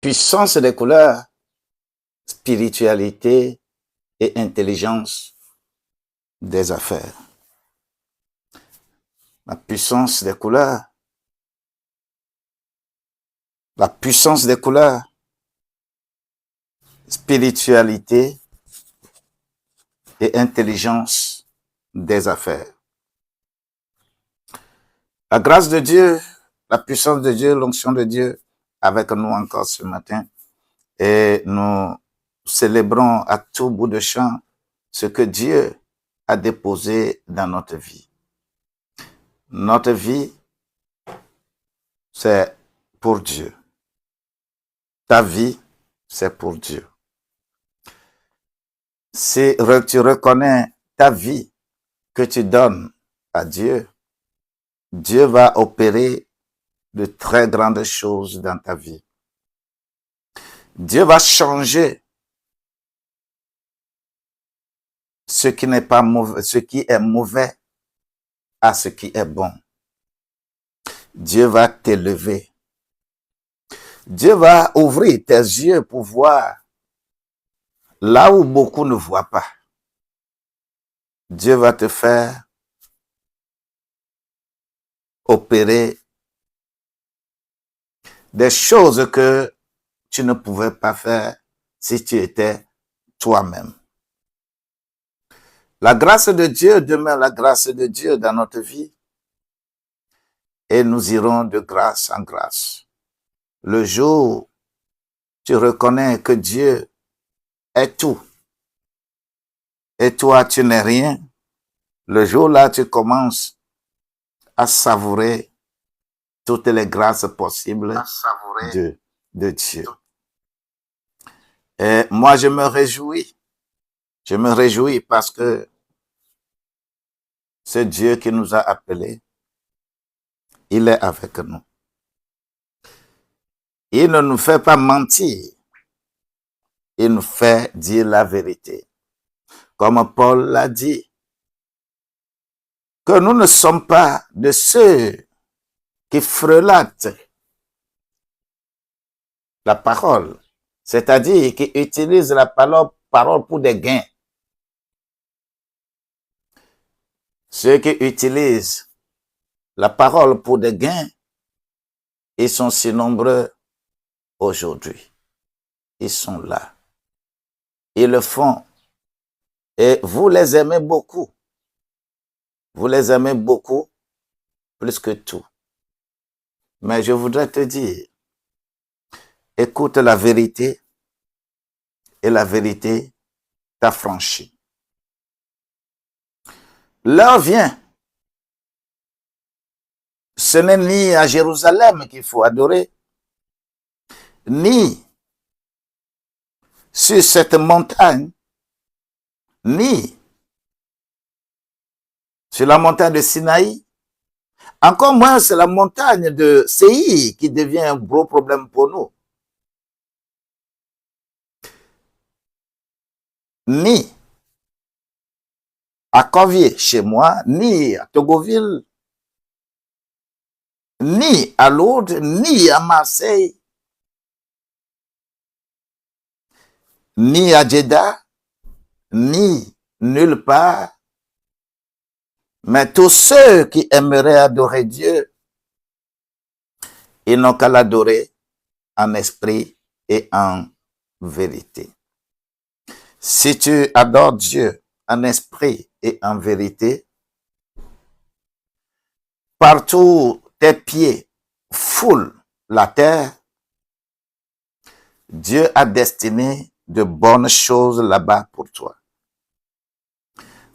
Puissance des couleurs, spiritualité et intelligence des affaires. La puissance des couleurs. La puissance des couleurs, spiritualité et intelligence des affaires. La grâce de Dieu, la puissance de Dieu, l'onction de Dieu avec nous encore ce matin. Et nous célébrons à tout bout de champ ce que Dieu a déposé dans notre vie. Notre vie, c'est pour Dieu. Ta vie, c'est pour Dieu. Si tu reconnais ta vie que tu donnes à Dieu, Dieu va opérer de très grandes choses dans ta vie. Dieu va changer ce qui n'est pas mauvais, ce qui est mauvais à ce qui est bon. Dieu va t'élever. Dieu va ouvrir tes yeux pour voir là où beaucoup ne voient pas. Dieu va te faire opérer des choses que tu ne pouvais pas faire si tu étais toi-même. La grâce de Dieu demeure la grâce de Dieu dans notre vie et nous irons de grâce en grâce. Le jour où tu reconnais que Dieu est tout et toi tu n'es rien, le jour-là tu commences à savourer toutes les grâces possibles de Dieu. Et moi je me réjouis parce que c'est Dieu qui nous a appelés. Il est avec nous. Il ne nous fait pas mentir. Il nous fait dire la vérité. Comme Paul l'a dit, que nous ne sommes pas de ceux qui frelatent la parole, c'est-à-dire qui utilisent la parole pour des gains. Ceux qui utilisent la parole pour des gains, ils sont si nombreux aujourd'hui. Ils sont là. Ils le font. Et vous les aimez beaucoup. Vous les aimez beaucoup, plus que tout. Mais je voudrais te dire, écoute la vérité et la vérité t'affranchit. L'heure vient. Ce n'est ni à Jérusalem qu'il faut adorer, ni sur cette montagne, ni sur la montagne de Sinaï. Encore moins, c'est la montagne de Séir qui devient un gros problème pour nous. Ni à Corvier, chez moi, ni à Togoville, ni à Lourdes, ni à Marseille, ni à Jeddah, ni nulle part. Mais tous ceux qui aimeraient adorer Dieu, ils n'ont qu'à l'adorer en esprit et en vérité. Si tu adores Dieu en esprit et en vérité, partout tes pieds foulent la terre, Dieu a destiné de bonnes choses là-bas pour toi.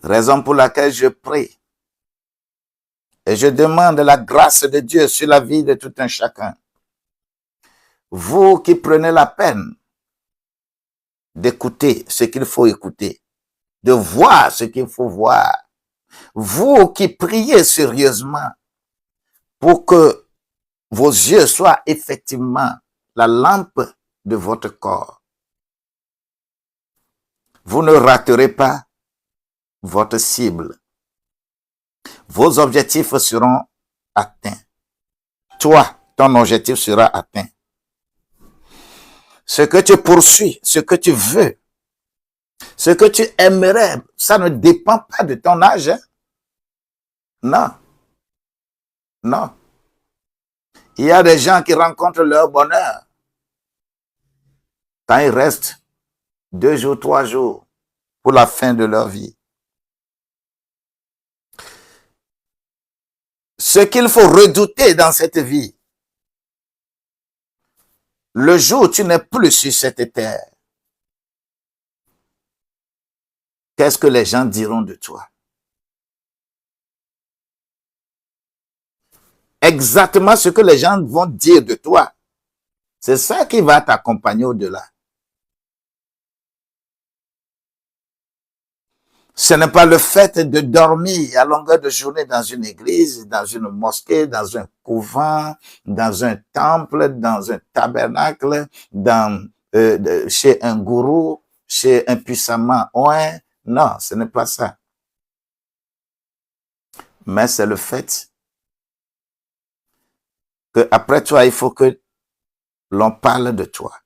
Raison pour laquelle je prie et je demande la grâce de Dieu sur la vie de tout un chacun. Vous qui prenez la peine d'écouter ce qu'il faut écouter, de voir ce qu'il faut voir, vous qui priez sérieusement pour que vos yeux soient effectivement la lampe de votre corps, vous ne raterez pas votre cible. Vos objectifs seront atteints. Toi, ton objectif sera atteint. ce que tu poursuis, ce que tu veux, ce que tu aimerais, ça ne dépend pas de ton âge. Hein? Non, non. Il y a des gens qui rencontrent leur bonheur quand ils restent 2 jours, 3 jours pour la fin de leur vie. Ce qu'il faut redouter dans cette vie, le jour où tu n'es plus sur cette terre, qu'est-ce que les gens diront de toi? Exactement ce que les gens vont dire de toi. C'est ça qui va t'accompagner au-delà. Ce n'est pas le fait de dormir à longueur de journée dans une église, dans une mosquée, dans un couvent, dans un temple, dans un tabernacle, chez un gourou, chez un puissamment oint. Non, ce n'est pas ça. Mais c'est le fait que après toi, il faut que l'on parle de toi.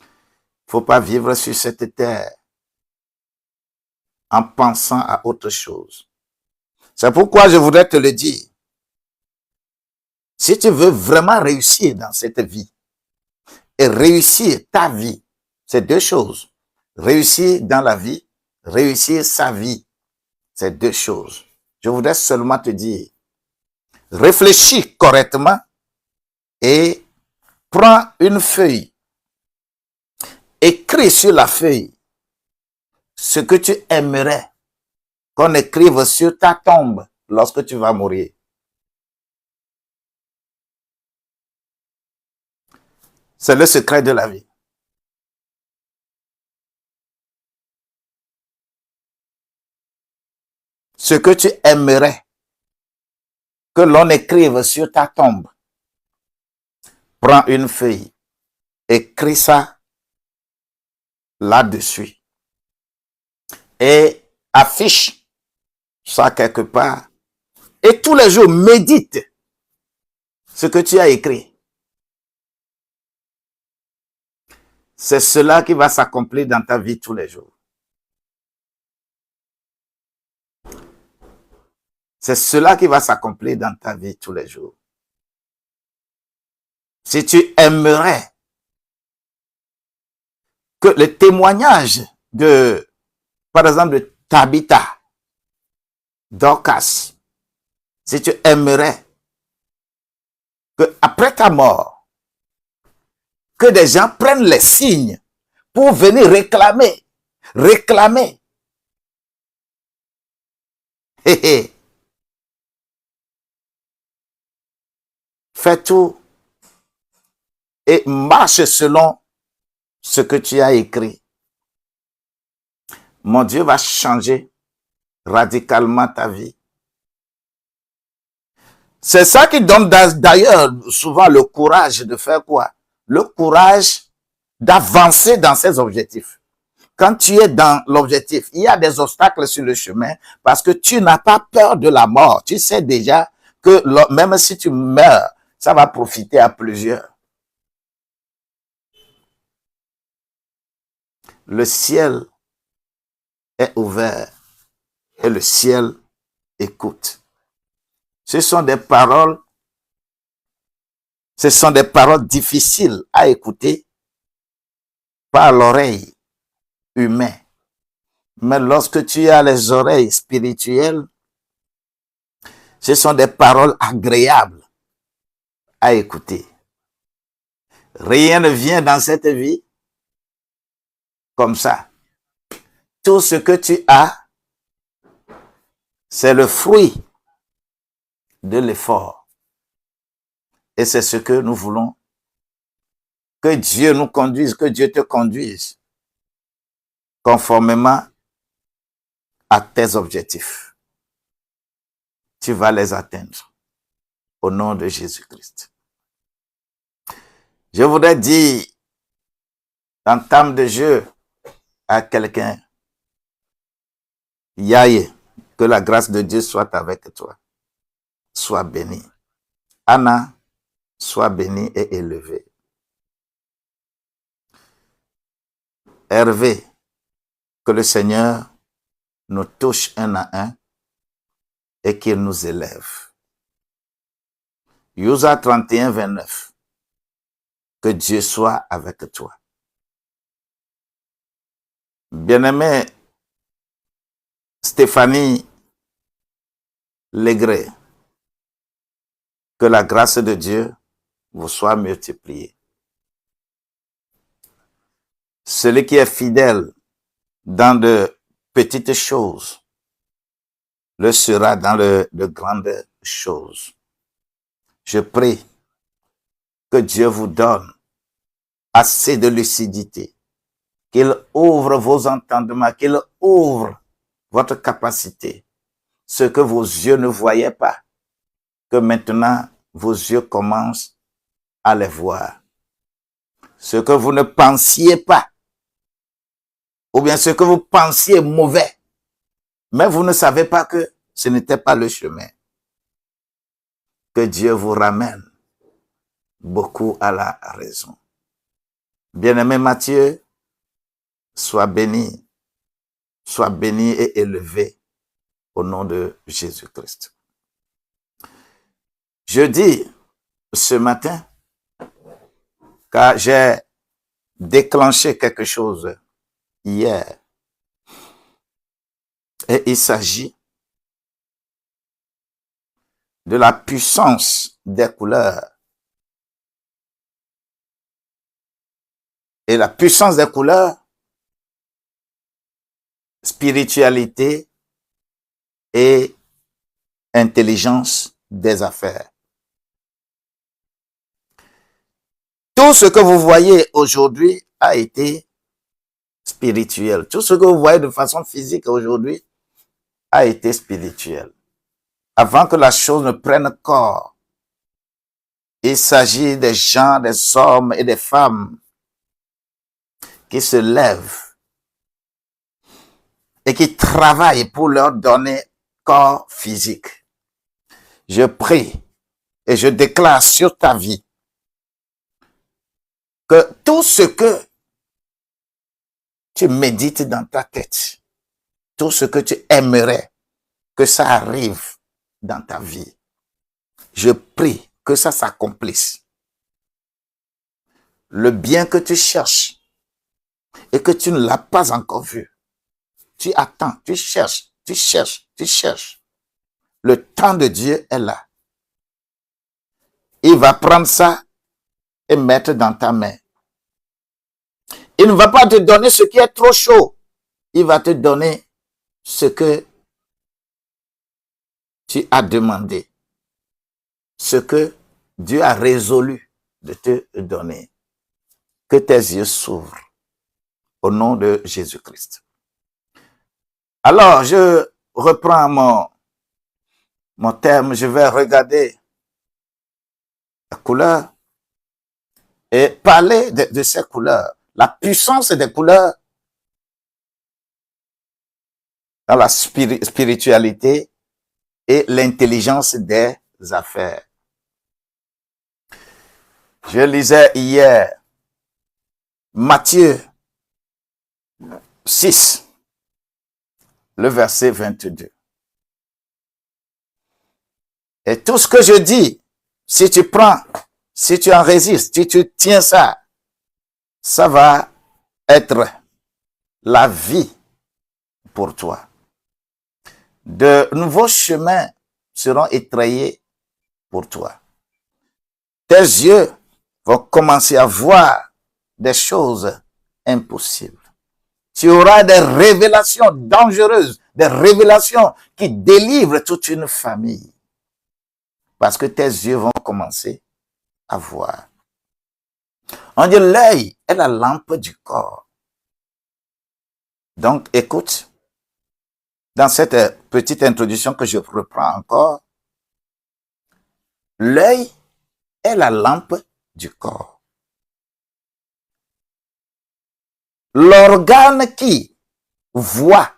Il ne faut pas vivre sur cette terre en pensant à autre chose. C'est pourquoi je voudrais te le dire. Si tu veux vraiment réussir dans cette vie et réussir ta vie, c'est 2 choses. Réussir dans la vie, réussir sa vie, c'est 2 choses. Je voudrais seulement te dire, réfléchis correctement et prends une feuille. Écris sur la feuille ce que tu aimerais qu'on écrive sur ta tombe lorsque tu vas mourir. C'est le secret de la vie. Ce que tu aimerais que l'on écrive sur ta tombe. Prends une feuille, écris ça là-dessus et affiche ça quelque part. Et tous les jours, médite ce que tu as écrit. C'est cela qui va s'accomplir dans ta vie tous les jours. C'est cela qui va s'accomplir dans ta vie tous les jours. Si tu aimerais que le témoignage de, par exemple, de Tabitha, Dorcas, si tu aimerais que après ta mort, que des gens prennent les signes pour venir réclamer. Fais tout et marche selon ce que tu as écrit. Mon Dieu va changer radicalement ta vie. C'est ça qui donne d'ailleurs souvent le courage de faire quoi? Le courage d'avancer dans ses objectifs. Quand tu es dans l'objectif, il y a des obstacles sur le chemin parce que tu n'as pas peur de la mort. Tu sais déjà que même si tu meurs, ça va profiter à plusieurs. Le ciel est ouvert et le ciel écoute. Ce sont des paroles difficiles à écouter par l'oreille humaine. Mais lorsque tu as les oreilles spirituelles, ce sont des paroles agréables à écouter. Rien ne vient dans cette vie comme ça. Tout ce que tu as, c'est le fruit de l'effort. Et c'est ce que nous voulons. Que Dieu nous conduise, que Dieu te conduise conformément à tes objectifs. Tu vas les atteindre au nom de Jésus-Christ. Je voudrais dire, en termes de jeu, à quelqu'un, Yaye, que la grâce de Dieu soit avec toi. Sois béni. Anna, sois bénie et élevée. Hervé, que le Seigneur nous touche un à un et qu'il nous élève. Yusa 31, 29. Que Dieu soit avec toi. Bien-aimé Stéphanie Legré, que la grâce de Dieu vous soit multipliée. Celui qui est fidèle dans de petites choses le sera dans de grandes choses. Je prie que Dieu vous donne assez de lucidité, qu'il ouvre vos entendements, qu'il ouvre votre capacité, ce que vos yeux ne voyaient pas, que maintenant vos yeux commencent à les voir. Ce que vous ne pensiez pas, ou bien ce que vous pensiez mauvais, mais vous ne savez pas que ce n'était pas le chemin. Que Dieu vous ramène beaucoup à la raison. Bien-aimé Matthieu, sois béni et élevé au nom de Jésus-Christ. Je dis ce matin, car j'ai déclenché quelque chose hier, et il s'agit de la puissance des couleurs. Et la puissance des couleurs, spiritualité et intelligence des affaires. Tout ce que vous voyez aujourd'hui a été spirituel. Tout ce que vous voyez de façon physique aujourd'hui a été spirituel. Avant que la chose ne prenne corps, il s'agit des gens, des hommes et des femmes qui se lèvent et qui travaillent pour leur donner corps physique. Je prie et je déclare sur ta vie que tout ce que tu médites dans ta tête, tout ce que tu aimerais que ça arrive dans ta vie, je prie que ça s'accomplisse. Le bien que tu cherches et que tu ne l'as pas encore vu, tu attends, tu cherches. Le temps de Dieu est là. Il va prendre ça et mettre dans ta main. Il ne va pas te donner ce qui est trop chaud. Il va te donner ce que tu as demandé. Ce que Dieu a résolu de te donner. Que tes yeux s'ouvrent au nom de Jésus-Christ. Alors, je reprends mon terme. Je vais regarder la couleur et parler de ces couleurs. La puissance des couleurs dans la spiritualité et l'intelligence des affaires. Je lisais hier Matthieu 6, le verset 22. Et tout ce que je dis, si tu prends, si tu en résistes, si tu tiens ça, ça va être la vie pour toi. De nouveaux chemins seront étrayés pour toi. Tes yeux vont commencer à voir des choses impossibles. Tu auras des révélations dangereuses, des révélations qui délivrent toute une famille. Parce que tes yeux vont commencer à voir. On dit l'œil est la lampe du corps. Donc écoute, dans cette petite introduction que je reprends encore, l'œil est la lampe du corps. L'organe qui voit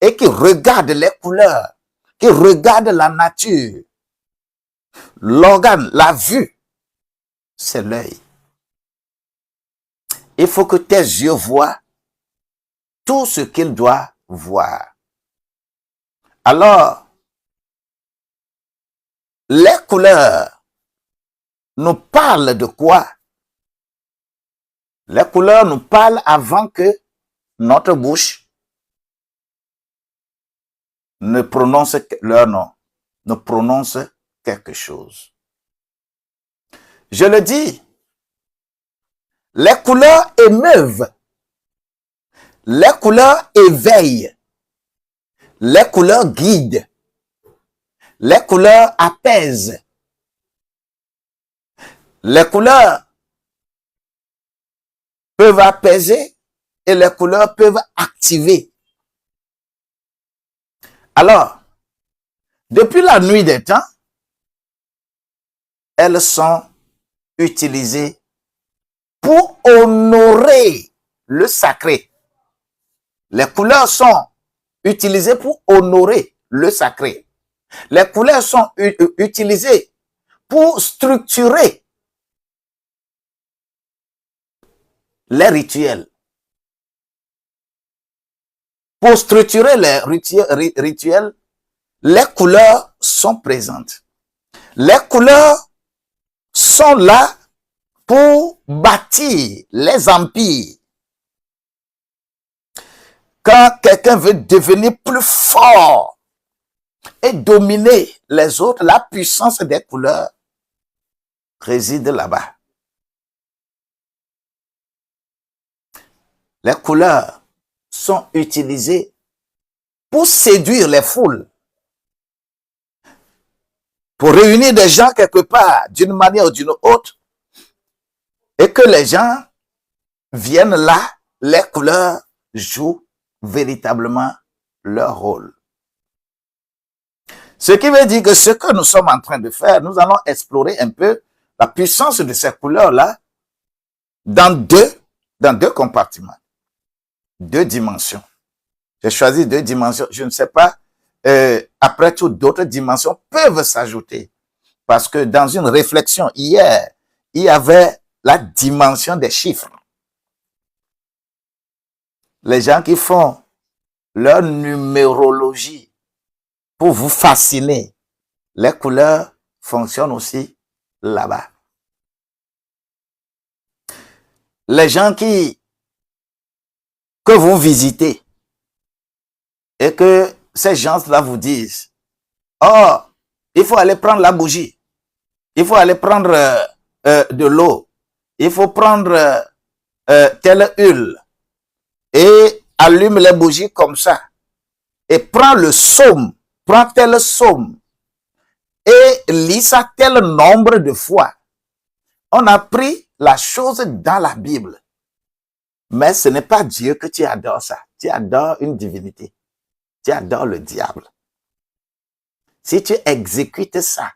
et qui regarde les couleurs, qui regarde la nature, l'organe, la vue, c'est l'œil. Il faut que tes yeux voient tout ce qu'il doit voir. Alors, les couleurs nous parlent de quoi? Les couleurs nous parlent avant que notre bouche ne prononce leur nom, ne prononce quelque chose. Je le dis, les couleurs émeuvent, les couleurs éveillent, les couleurs guident, les couleurs apaisent, les couleurs peuvent apaiser et les couleurs peuvent activer. Alors, depuis la nuit des temps, elles sont utilisées pour honorer le sacré. Les couleurs sont utilisées pour honorer le sacré. Les couleurs sont utilisées pour structurer les rituels. Pour structurer les rituels, les couleurs sont présentes. Les couleurs sont là pour bâtir les empires. Quand quelqu'un veut devenir plus fort et dominer les autres, la puissance des couleurs réside là-bas. Les couleurs sont utilisées pour séduire les foules, pour réunir des gens quelque part d'une manière ou d'une autre, et que les gens viennent là, les couleurs jouent véritablement leur rôle. Ce qui veut dire que ce que nous sommes en train de faire, nous allons explorer un peu la puissance de ces couleurs-là dans deux compartiments, deux dimensions. J'ai choisi deux dimensions. Je ne sais pas, après tout, d'autres dimensions peuvent s'ajouter. Parce que dans une réflexion hier, il y avait la dimension des chiffres. Les gens qui font leur numérologie pour vous fasciner, les couleurs fonctionnent aussi là-bas. Les gens que vous visitez et que ces gens-là vous disent, oh, il faut aller prendre la bougie, il faut aller prendre de l'eau, il faut prendre telle huile et allume les bougies comme ça et prends le psaume, prends tel psaume et lis ça tel nombre de fois. On a pris la chose dans la Bible, mais ce n'est pas Dieu que tu adores ça, tu adores une divinité, tu adores le diable. Si tu exécutes ça,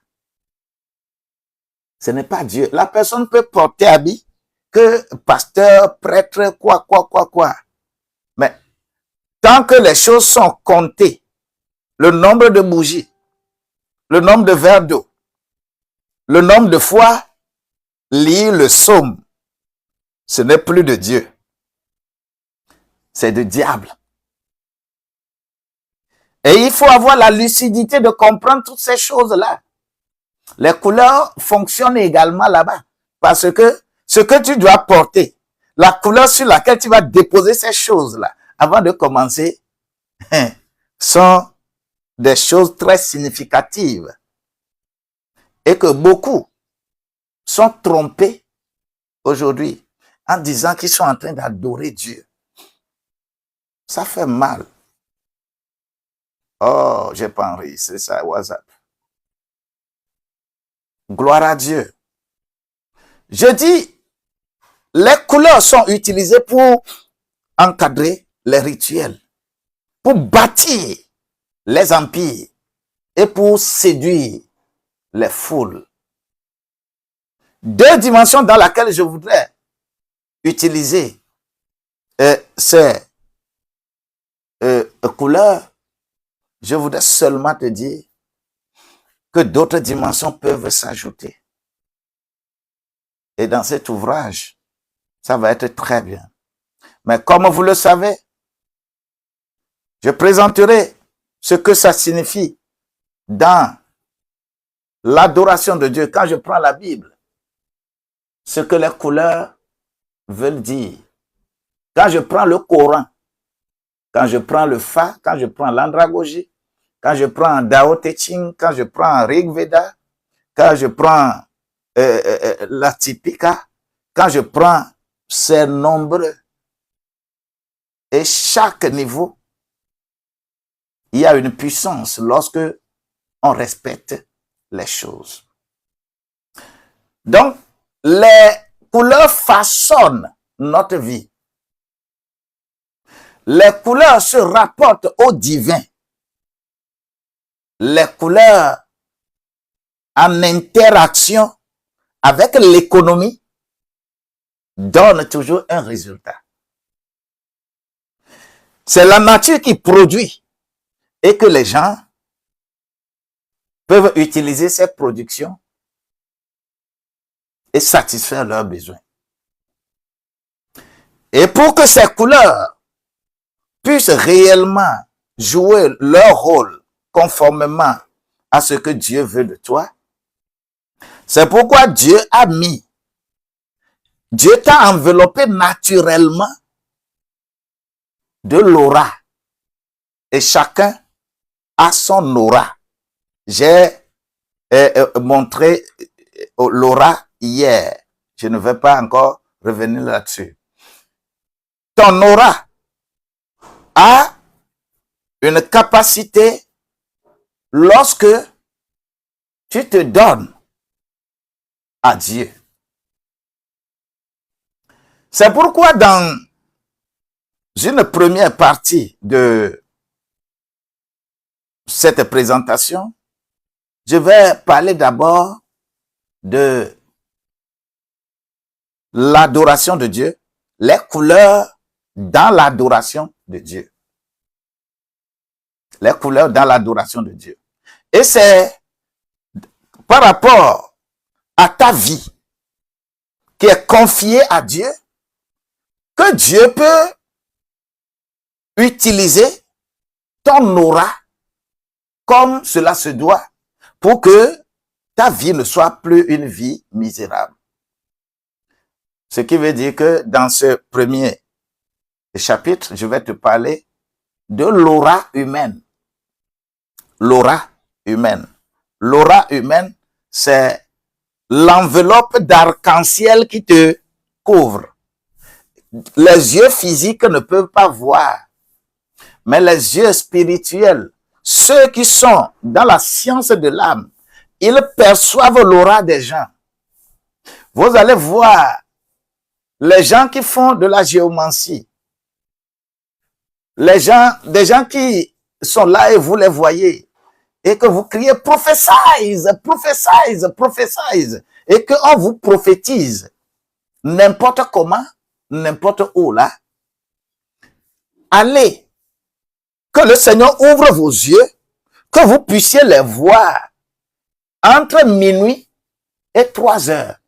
ce n'est pas Dieu. La personne peut porter habit que pasteur, prêtre, quoi. Mais tant que les choses sont comptées, le nombre de bougies, le nombre de verres d'eau, le nombre de fois, lire le psaume, ce n'est plus de Dieu. C'est du diable. Et il faut avoir la lucidité de comprendre toutes ces choses-là. Les couleurs fonctionnent également là-bas. Parce que ce que tu dois porter, la couleur sur laquelle tu vas déposer ces choses-là, avant de commencer, sont des choses très significatives. Et que beaucoup sont trompés aujourd'hui en disant qu'ils sont en train d'adorer Dieu. Ça fait mal. Oh, j'ai pas enregistré ça, WhatsApp. Gloire à Dieu. Je dis, les couleurs sont utilisées pour encadrer les rituels, pour bâtir les empires et pour séduire les foules. Deux dimensions dans lesquelles je voudrais utiliser ces couleurs. Je voudrais seulement te dire que d'autres dimensions peuvent s'ajouter. Et dans cet ouvrage, ça va être très bien. Mais comme vous le savez, Je présenterai ce que ça signifie dans l'adoration de Dieu. Quand je prends la Bible, ce que les couleurs veulent dire. Quand je prends le Coran, quand je prends le Fa, quand je prends l'andragogie, quand je prends Dao Te Ching, quand je prends Rig Veda, quand je prends la Tipika, quand je prends ces nombreux, et chaque niveau, il y a une puissance lorsque on respecte les choses. Donc, les couleurs façonnent notre vie. Les couleurs se rapportent au divin. Les couleurs en interaction avec l'économie donnent toujours un résultat. C'est la nature qui produit et que les gens peuvent utiliser ces productions et satisfaire leurs besoins. Et pour que ces couleurs puissent réellement jouer leur rôle conformément à ce que Dieu veut de toi, c'est pourquoi Dieu t'a enveloppé naturellement de l'aura. Et chacun a son aura. J'ai montré l'aura hier. Je ne vais pas encore revenir là-dessus. Ton aura a une capacité lorsque tu te donnes à Dieu. C'est pourquoi dans une première partie de cette présentation, je vais parler d'abord de l'adoration de Dieu, les couleurs dans l'adoration de Dieu. Les couleurs dans l'adoration de Dieu. Et c'est par rapport à ta vie qui est confiée à Dieu que Dieu peut utiliser ton aura comme cela se doit pour que ta vie ne soit plus une vie misérable. Ce qui veut dire que dans ce premier chapitre, je vais te parler de l'aura humaine. L'aura humaine. L'aura humaine, c'est l'enveloppe d'arc-en-ciel qui te couvre. Les yeux physiques ne peuvent pas voir, mais les yeux spirituels, ceux qui sont dans la science de l'âme, ils perçoivent l'aura des gens. Vous allez voir les gens qui font de la géomancie, des gens qui sont là et vous les voyez, et que vous criez « prophétise, prophétise, prophétise », et qu'on vous prophétise n'importe comment, n'importe où là. Allez, que le Seigneur ouvre vos yeux, que vous puissiez les voir entre minuit et 3 heures.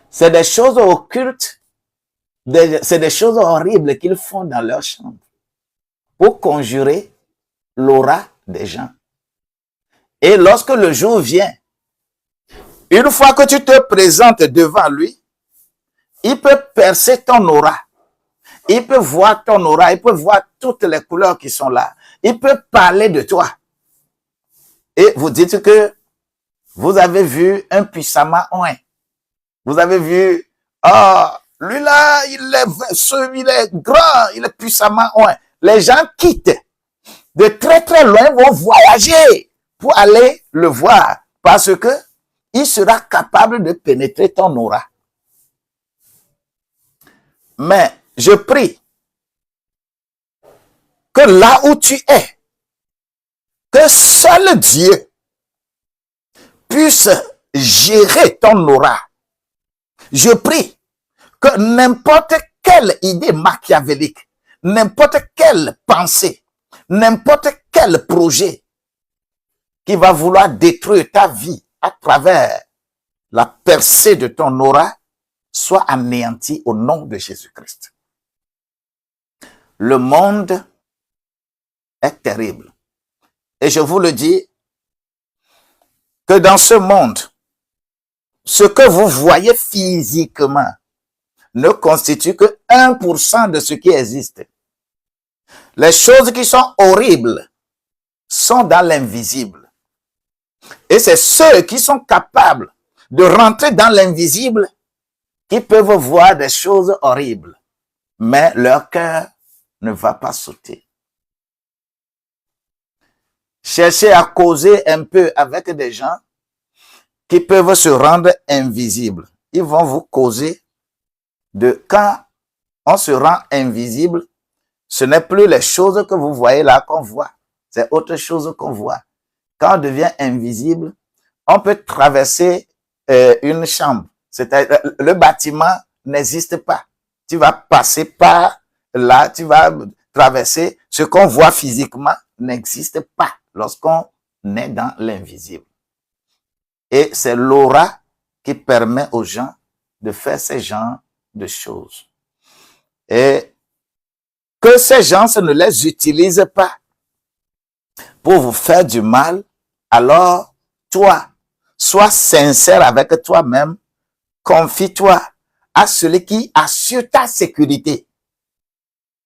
C'est des choses occultes, c'est des choses horribles qu'ils font dans leur chambre pour conjurer l'aura des gens. Et lorsque le jour vient, une fois que tu te présentes devant lui, il peut percer ton aura. Il peut voir ton aura, il peut voir toutes les couleurs qui sont là. Il peut parler de toi. Et vous dites que vous avez vu un puissamment oint. Vous avez vu, lui là, il est grand, il est puissamment oint. Les gens quittent. De très très loin vont voyager pour aller le voir parce que il sera capable de pénétrer ton aura. Mais je prie que là où tu es, que seul Dieu puisse gérer ton aura. Je prie que n'importe quelle idée machiavélique, n'importe quelle pensée, n'importe quel projet qui va vouloir détruire ta vie à travers la percée de ton aura soit anéanti au nom de Jésus-Christ. Le monde est terrible. Et je vous le dis, que dans ce monde, ce que vous voyez physiquement ne constitue que 1% de ce qui existe. Les choses qui sont horribles sont dans l'invisible. Et c'est ceux qui sont capables de rentrer dans l'invisible qui peuvent voir des choses horribles. Mais leur cœur ne va pas sauter. Cherchez à causer un peu avec des gens qui peuvent se rendre invisibles. Ils vont vous causer de quand on se rend invisible, ce n'est plus les choses que vous voyez là qu'on voit. C'est autre chose qu'on voit. Quand on devient invisible, on peut traverser une chambre. C'est-à-dire, le bâtiment n'existe pas. Tu vas passer par là, tu vas traverser. Ce qu'on voit physiquement n'existe pas lorsqu'on est dans l'invisible. Et c'est l'aura qui permet aux gens de faire ces genres de choses. Et que ces gens ne les utilisent pas pour vous faire du mal, alors toi, sois sincère avec toi-même, confie-toi à celui qui assure ta sécurité.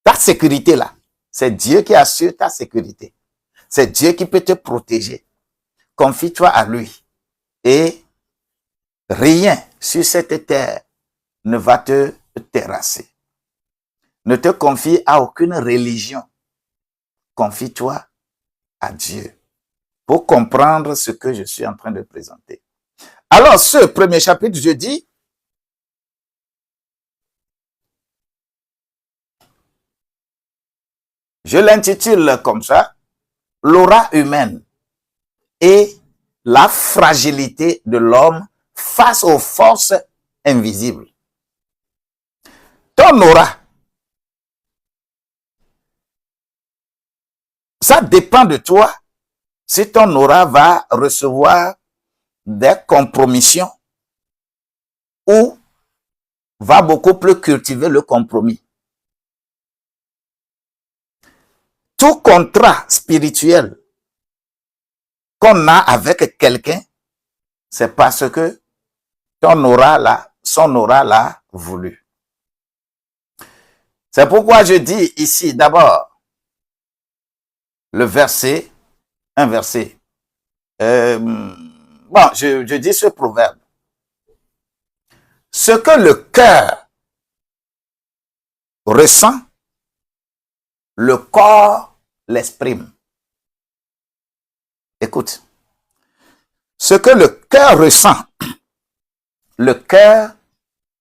Ta sécurité là, c'est Dieu qui assure ta sécurité. C'est Dieu qui peut te protéger. Confie-toi à lui. Et rien sur cette terre ne va te terrasser. Ne te confie à aucune religion. Confie-toi à Dieu pour comprendre ce que je suis en train de présenter. Alors, ce premier chapitre, je dis, je l'intitule comme ça, l'aura humaine et la fragilité de l'homme face aux forces invisibles. Ton aura, ça dépend de toi si ton aura va recevoir des compromissions ou va beaucoup plus cultiver le compromis. Tout contrat spirituel qu'on a avec quelqu'un, c'est parce que ton aura là, son aura l'a voulu. C'est pourquoi je dis ici d'abord le verset, un verset. Je dis ce proverbe. Ce que le cœur ressent, le corps l'exprime. Écoute. Ce que le cœur ressent, le cœur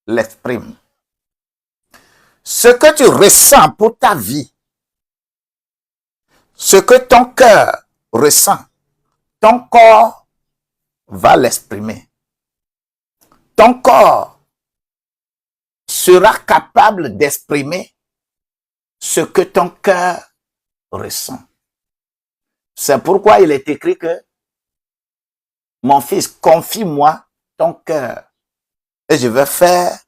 l'exprime. Ce que tu ressens pour ta vie, ce que ton cœur ressent, ton corps va l'exprimer. Ton corps sera capable d'exprimer ce que ton cœur ressent. C'est pourquoi il est écrit que mon fils, confie-moi ton cœur et je vais faire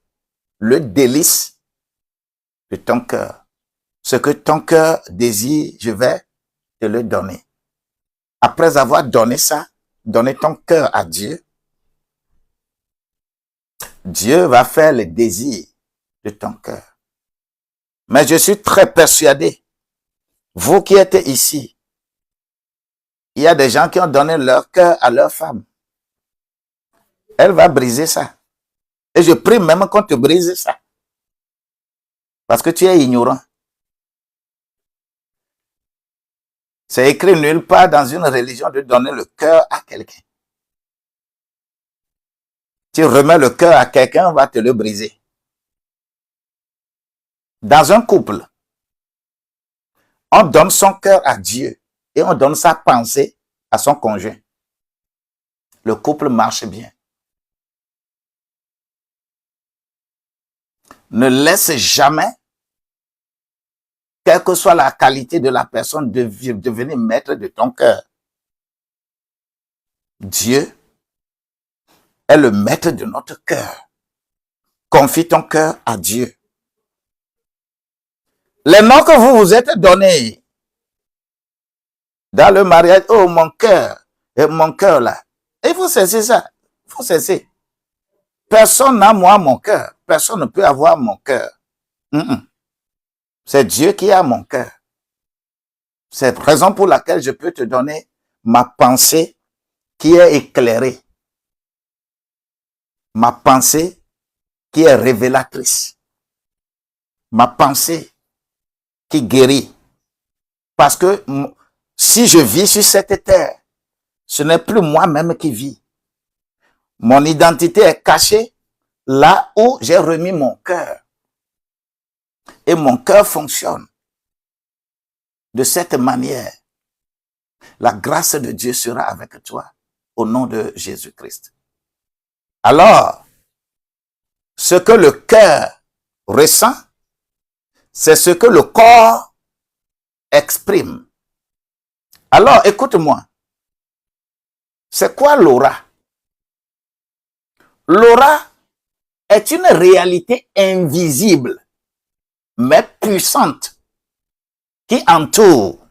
le délice de ton cœur. Ce que ton cœur désire, je vais te le donner. Après avoir donné ça, donner ton cœur à Dieu, Dieu va faire le désir de ton cœur. Mais je suis très persuadé, vous qui êtes ici, il y a des gens qui ont donné leur cœur à leur femme. Elle va briser ça. Et je prie même qu'on te brise ça. Parce que tu es ignorant. C'est écrit nulle part dans une religion de donner le cœur à quelqu'un. Tu remets le cœur à quelqu'un, on va te le briser. Dans un couple, on donne son cœur à Dieu et on donne sa pensée à son conjoint. Le couple marche bien. Ne laisse jamais, quelle que soit la qualité de la personne, de devenir maître de ton cœur. Dieu est le maître de notre cœur. Confie ton cœur à Dieu. Les noms que vous vous êtes donnés dans le mariage, oh mon cœur là. Il faut cesser ça. Il faut cesser. Personne n'a moi mon cœur. Personne ne peut avoir mon cœur. C'est Dieu qui a mon cœur. C'est la raison pour laquelle je peux te donner ma pensée qui est éclairée. Ma pensée qui est révélatrice. Ma pensée qui guérit. Parce que si je vis sur cette terre, ce n'est plus moi-même qui vis. Mon identité est cachée là où j'ai remis mon cœur. Et mon cœur fonctionne de cette manière. La grâce de Dieu sera avec toi au nom de Jésus-Christ. Alors, ce que le cœur ressent, c'est ce que le corps exprime. Alors, écoute-moi. C'est quoi l'aura? L'aura est une réalité invisible, mais puissante, qui entoure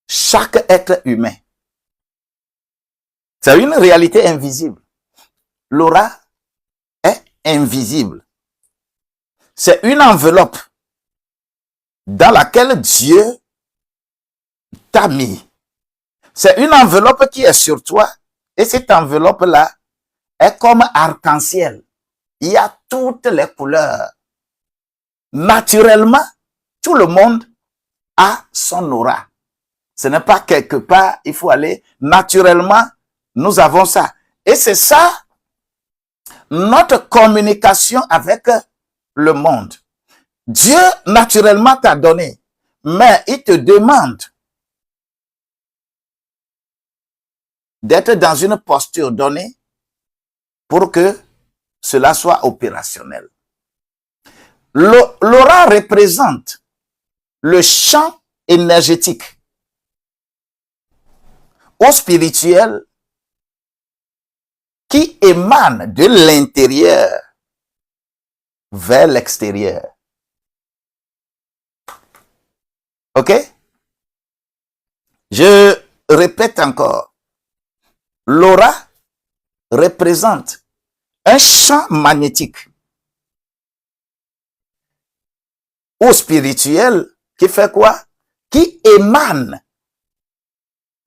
chaque être humain. C'est une réalité invisible. L'aura est invisible. C'est une enveloppe dans laquelle Dieu t'a mis. C'est une enveloppe qui est sur toi et cette enveloppe-là est comme arc-en-ciel. Il y a toutes les couleurs. Naturellement, tout le monde a son aura. Ce n'est pas quelque part, il faut aller. Naturellement, nous avons ça. Et c'est ça, notre communication avec le monde. Dieu, naturellement, t'a donné. Mais il te demande d'être dans une posture donnée pour que cela soit opérationnel. L'aura représente le champ énergétique ou spirituel qui émane de l'intérieur vers l'extérieur. OK? Je répète encore. L'aura représente un champ magnétique ou spirituel qui fait quoi? Qui émane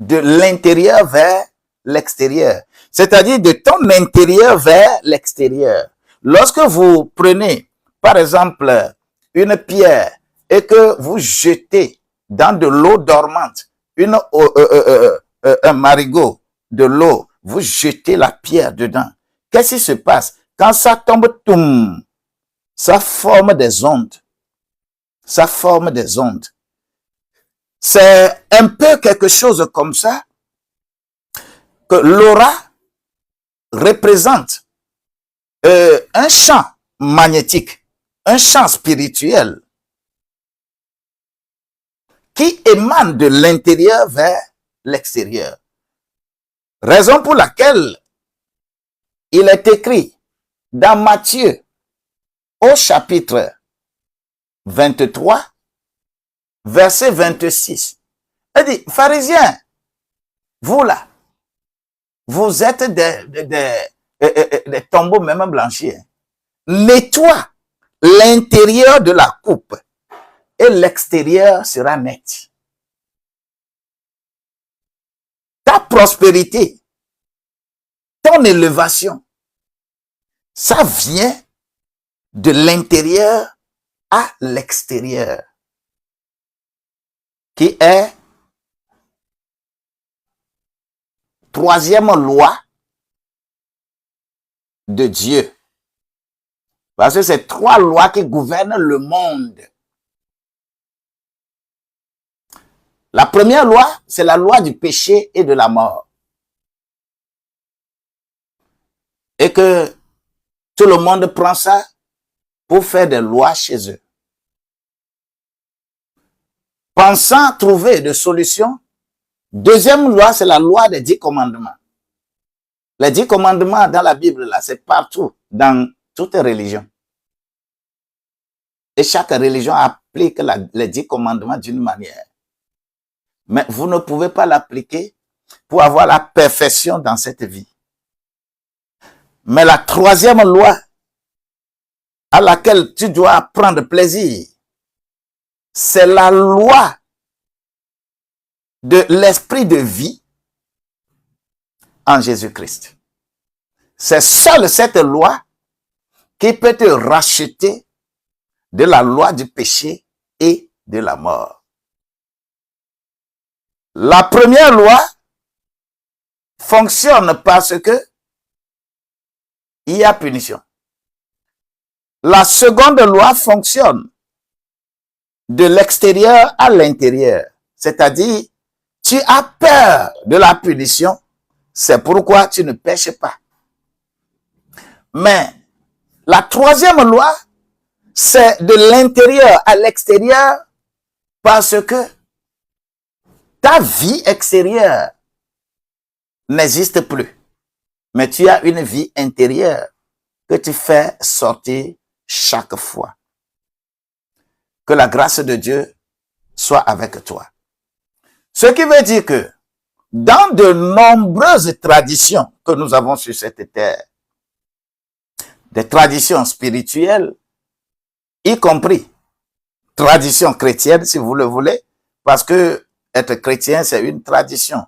de l'intérieur vers l'extérieur. C'est-à-dire de ton intérieur vers l'extérieur. Lorsque vous prenez, par exemple, une pierre et que vous jetez dans de l'eau dormante, un marigot de l'eau, vous jetez la pierre dedans. Qu'est-ce qui se passe? Quand ça tombe, ça forme des ondes. Ça forme des ondes. C'est un peu quelque chose comme ça que l'aura représente un champ magnétique, un champ spirituel qui émane de l'intérieur vers l'extérieur. Raison pour laquelle il est écrit dans Matthieu au chapitre 23, verset 26. Il dit, pharisiens, vous là, vous êtes des tombeaux même blanchis. Nettoie l'intérieur de la coupe et l'extérieur sera net. Ta prospérité, ton élévation, ça vient de l'intérieur à l'extérieur, qui est troisième loi de Dieu. Parce que c'est trois lois qui gouvernent le monde. La première loi, c'est la loi du péché et de la mort. Et que tout le monde prend ça pour faire des lois chez eux. Pensant trouver des solutions, deuxième loi, c'est la loi des 10 commandements. Les 10 commandements dans la Bible, là, c'est partout, dans toutes les religions. Et chaque religion a applique les 10 commandements d'une manière. Mais vous ne pouvez pas l'appliquer pour avoir la perfection dans cette vie. Mais la troisième loi à laquelle tu dois prendre plaisir, c'est la loi de l'esprit de vie en Jésus-Christ. C'est seule cette loi qui peut te racheter de la loi du péché et de la mort. La première loi fonctionne parce que il y a punition. La seconde loi fonctionne de l'extérieur à l'intérieur. C'est-à-dire, tu as peur de la punition, c'est pourquoi tu ne pêches pas. Mais la troisième loi, c'est de l'intérieur à l'extérieur parce que ta vie extérieure n'existe plus. Mais tu as une vie intérieure que tu fais sortir chaque fois. Que la grâce de Dieu soit avec toi. Ce qui veut dire que dans de nombreuses traditions que nous avons sur cette terre, des traditions spirituelles, y compris tradition chrétienne, si vous le voulez, parce que être chrétien, c'est une tradition.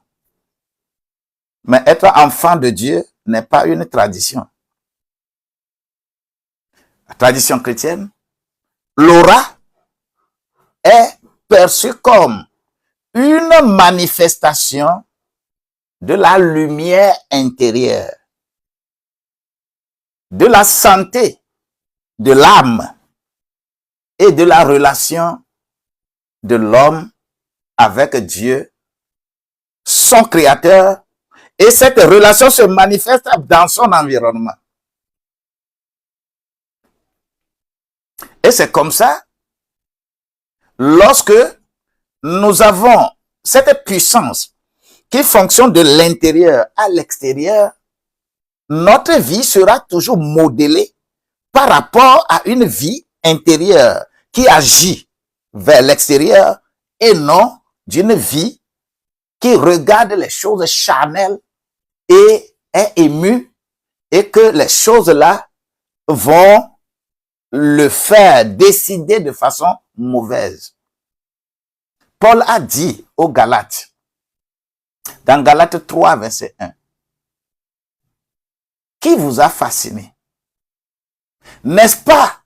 Mais être enfant de Dieu n'est pas une tradition. La tradition chrétienne, l'aura est perçue comme une manifestation de la lumière intérieure, de la santé de l'âme et de la relation de l'homme avec Dieu, son créateur, et cette relation se manifeste dans son environnement. Et c'est comme ça, lorsque nous avons cette puissance qui fonctionne de l'intérieur à l'extérieur, notre vie sera toujours modelée par rapport à une vie intérieure qui agit vers l'extérieur et non d'une vie qui regarde les choses charnelles et est émue et que les choses-là vont le faire décider de façon mauvaise. Paul a dit aux Galates, dans Galates 3, verset 1, qui vous a fasciné? N'est-ce pas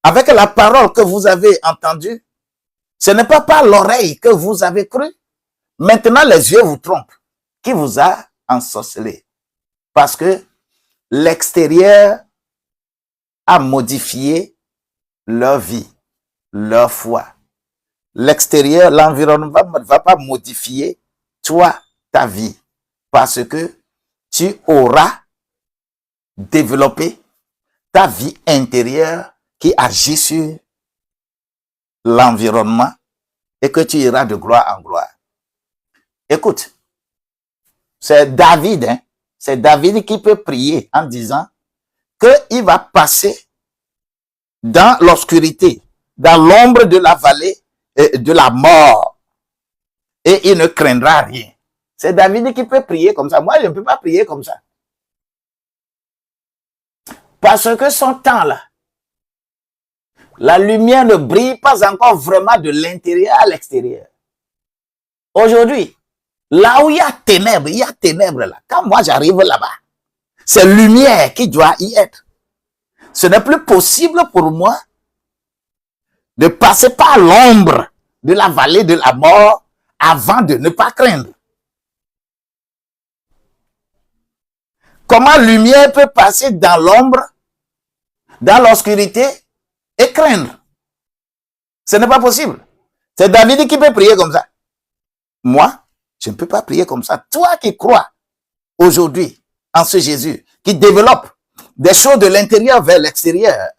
avec la parole que vous avez entendue? Ce n'est pas par l'oreille que vous avez cru. Maintenant, les yeux vous trompent. Qui vous a ensorcelé? Parce que l'extérieur a modifié leur vie, leur foi. L'extérieur, l'environnement ne va pas modifier toi, ta vie. Parce que tu auras développé ta vie intérieure qui agit sur l'environnement et que tu iras de gloire en gloire. Écoute, c'est David, c'est David qui peut prier en disant qu'il va passer dans l'obscurité, dans l'ombre de la vallée de la mort et il ne craindra rien. C'est David qui peut prier comme ça. Moi, je ne peux pas prier comme ça. Parce que son temps là, la lumière ne brille pas encore vraiment de l'intérieur à l'extérieur. Aujourd'hui, là où il y a ténèbres là. Quand moi j'arrive là-bas, c'est lumière qui doit y être. Ce n'est plus possible pour moi de passer par l'ombre de la vallée de la mort avant de ne pas craindre. Comment lumière peut passer dans l'ombre, dans l'obscurité et craindre? Ce n'est pas possible. C'est David qui peut prier comme ça. Moi, je ne peux pas prier comme ça. Toi qui crois aujourd'hui en ce Jésus, qui développe des choses de l'intérieur vers l'extérieur,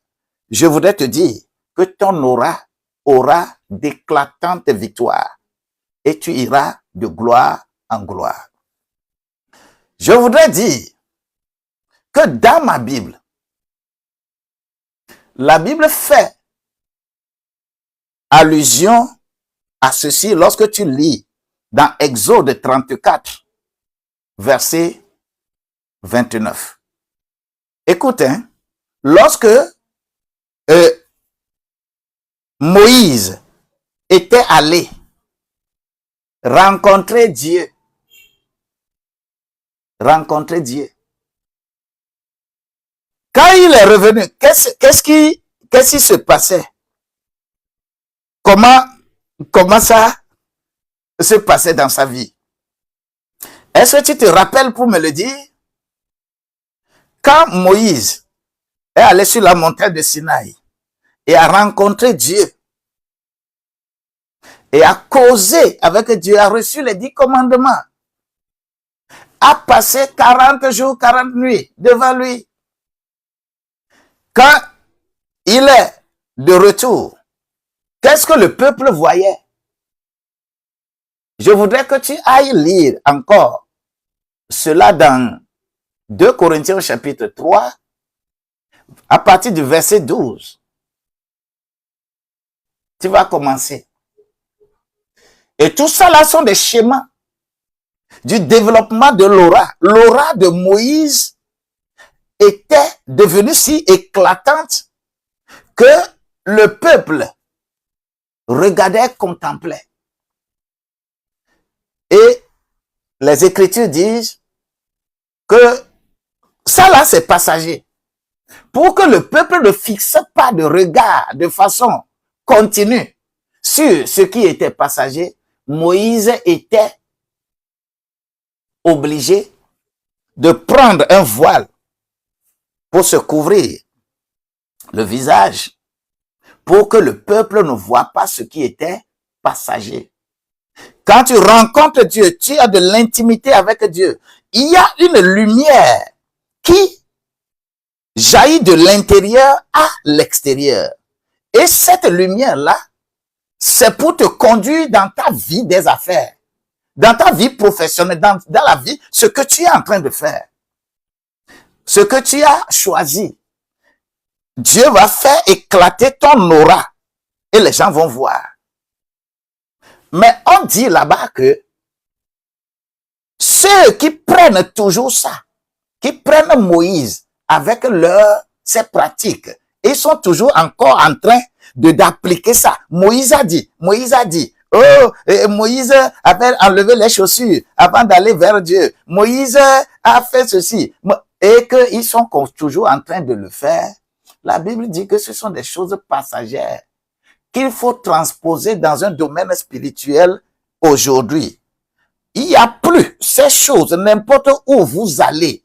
je voudrais te dire que ton aura d'éclatantes victoires et tu iras de gloire en gloire. Je voudrais dire que dans ma Bible, la Bible fait allusion à ceci lorsque tu lis dans Exode 34, verset 29. Écoute, hein, lorsque Moïse était allé rencontrer Dieu, quand il est revenu, qu'est-ce qui se passait? Comment ça se passait dans sa vie? Est-ce que tu te rappelles pour me le dire? Quand Moïse est allé sur la montagne de Sinaï et a rencontré Dieu et a causé avec Dieu, a reçu les 10 commandements, a passé 40 jours, 40 nuits devant lui. Quand il est de retour, qu'est-ce que le peuple voyait? Je voudrais que tu ailles lire encore cela dans 2 Corinthiens chapitre 3, à partir du verset 12. Tu vas commencer. Et tout ça là sont des schémas du développement de l'aura. L'aura de Moïse était devenue si éclatante que le peuple regardait, contemplait. Et les Écritures disent que ça là c'est passager. Pour que le peuple ne fixe pas de regard de façon continue sur ce qui était passager, Moïse était obligé de prendre un voile pour se couvrir le visage, pour que le peuple ne voit pas ce qui était passager. Quand tu rencontres Dieu, tu as de l'intimité avec Dieu. Il y a une lumière qui jaillit de l'intérieur à l'extérieur. Et cette lumière-là, c'est pour te conduire dans ta vie des affaires, dans ta vie professionnelle, dans la vie, ce que tu es en train de faire, ce que tu as choisi. Dieu va faire éclater ton aura et les gens vont voir. Mais on dit là-bas que ceux qui prennent toujours ça, qui prennent Moïse avec ses pratiques, ils sont toujours encore en train d'appliquer ça. Moïse a dit, Moïse avait enlevé les chaussures avant d'aller vers Dieu. Moïse a fait ceci. Et qu'ils sont toujours en train de le faire. La Bible dit que ce sont des choses passagères qu'il faut transposer dans un domaine spirituel aujourd'hui. Il n'y a plus ces choses n'importe où vous allez.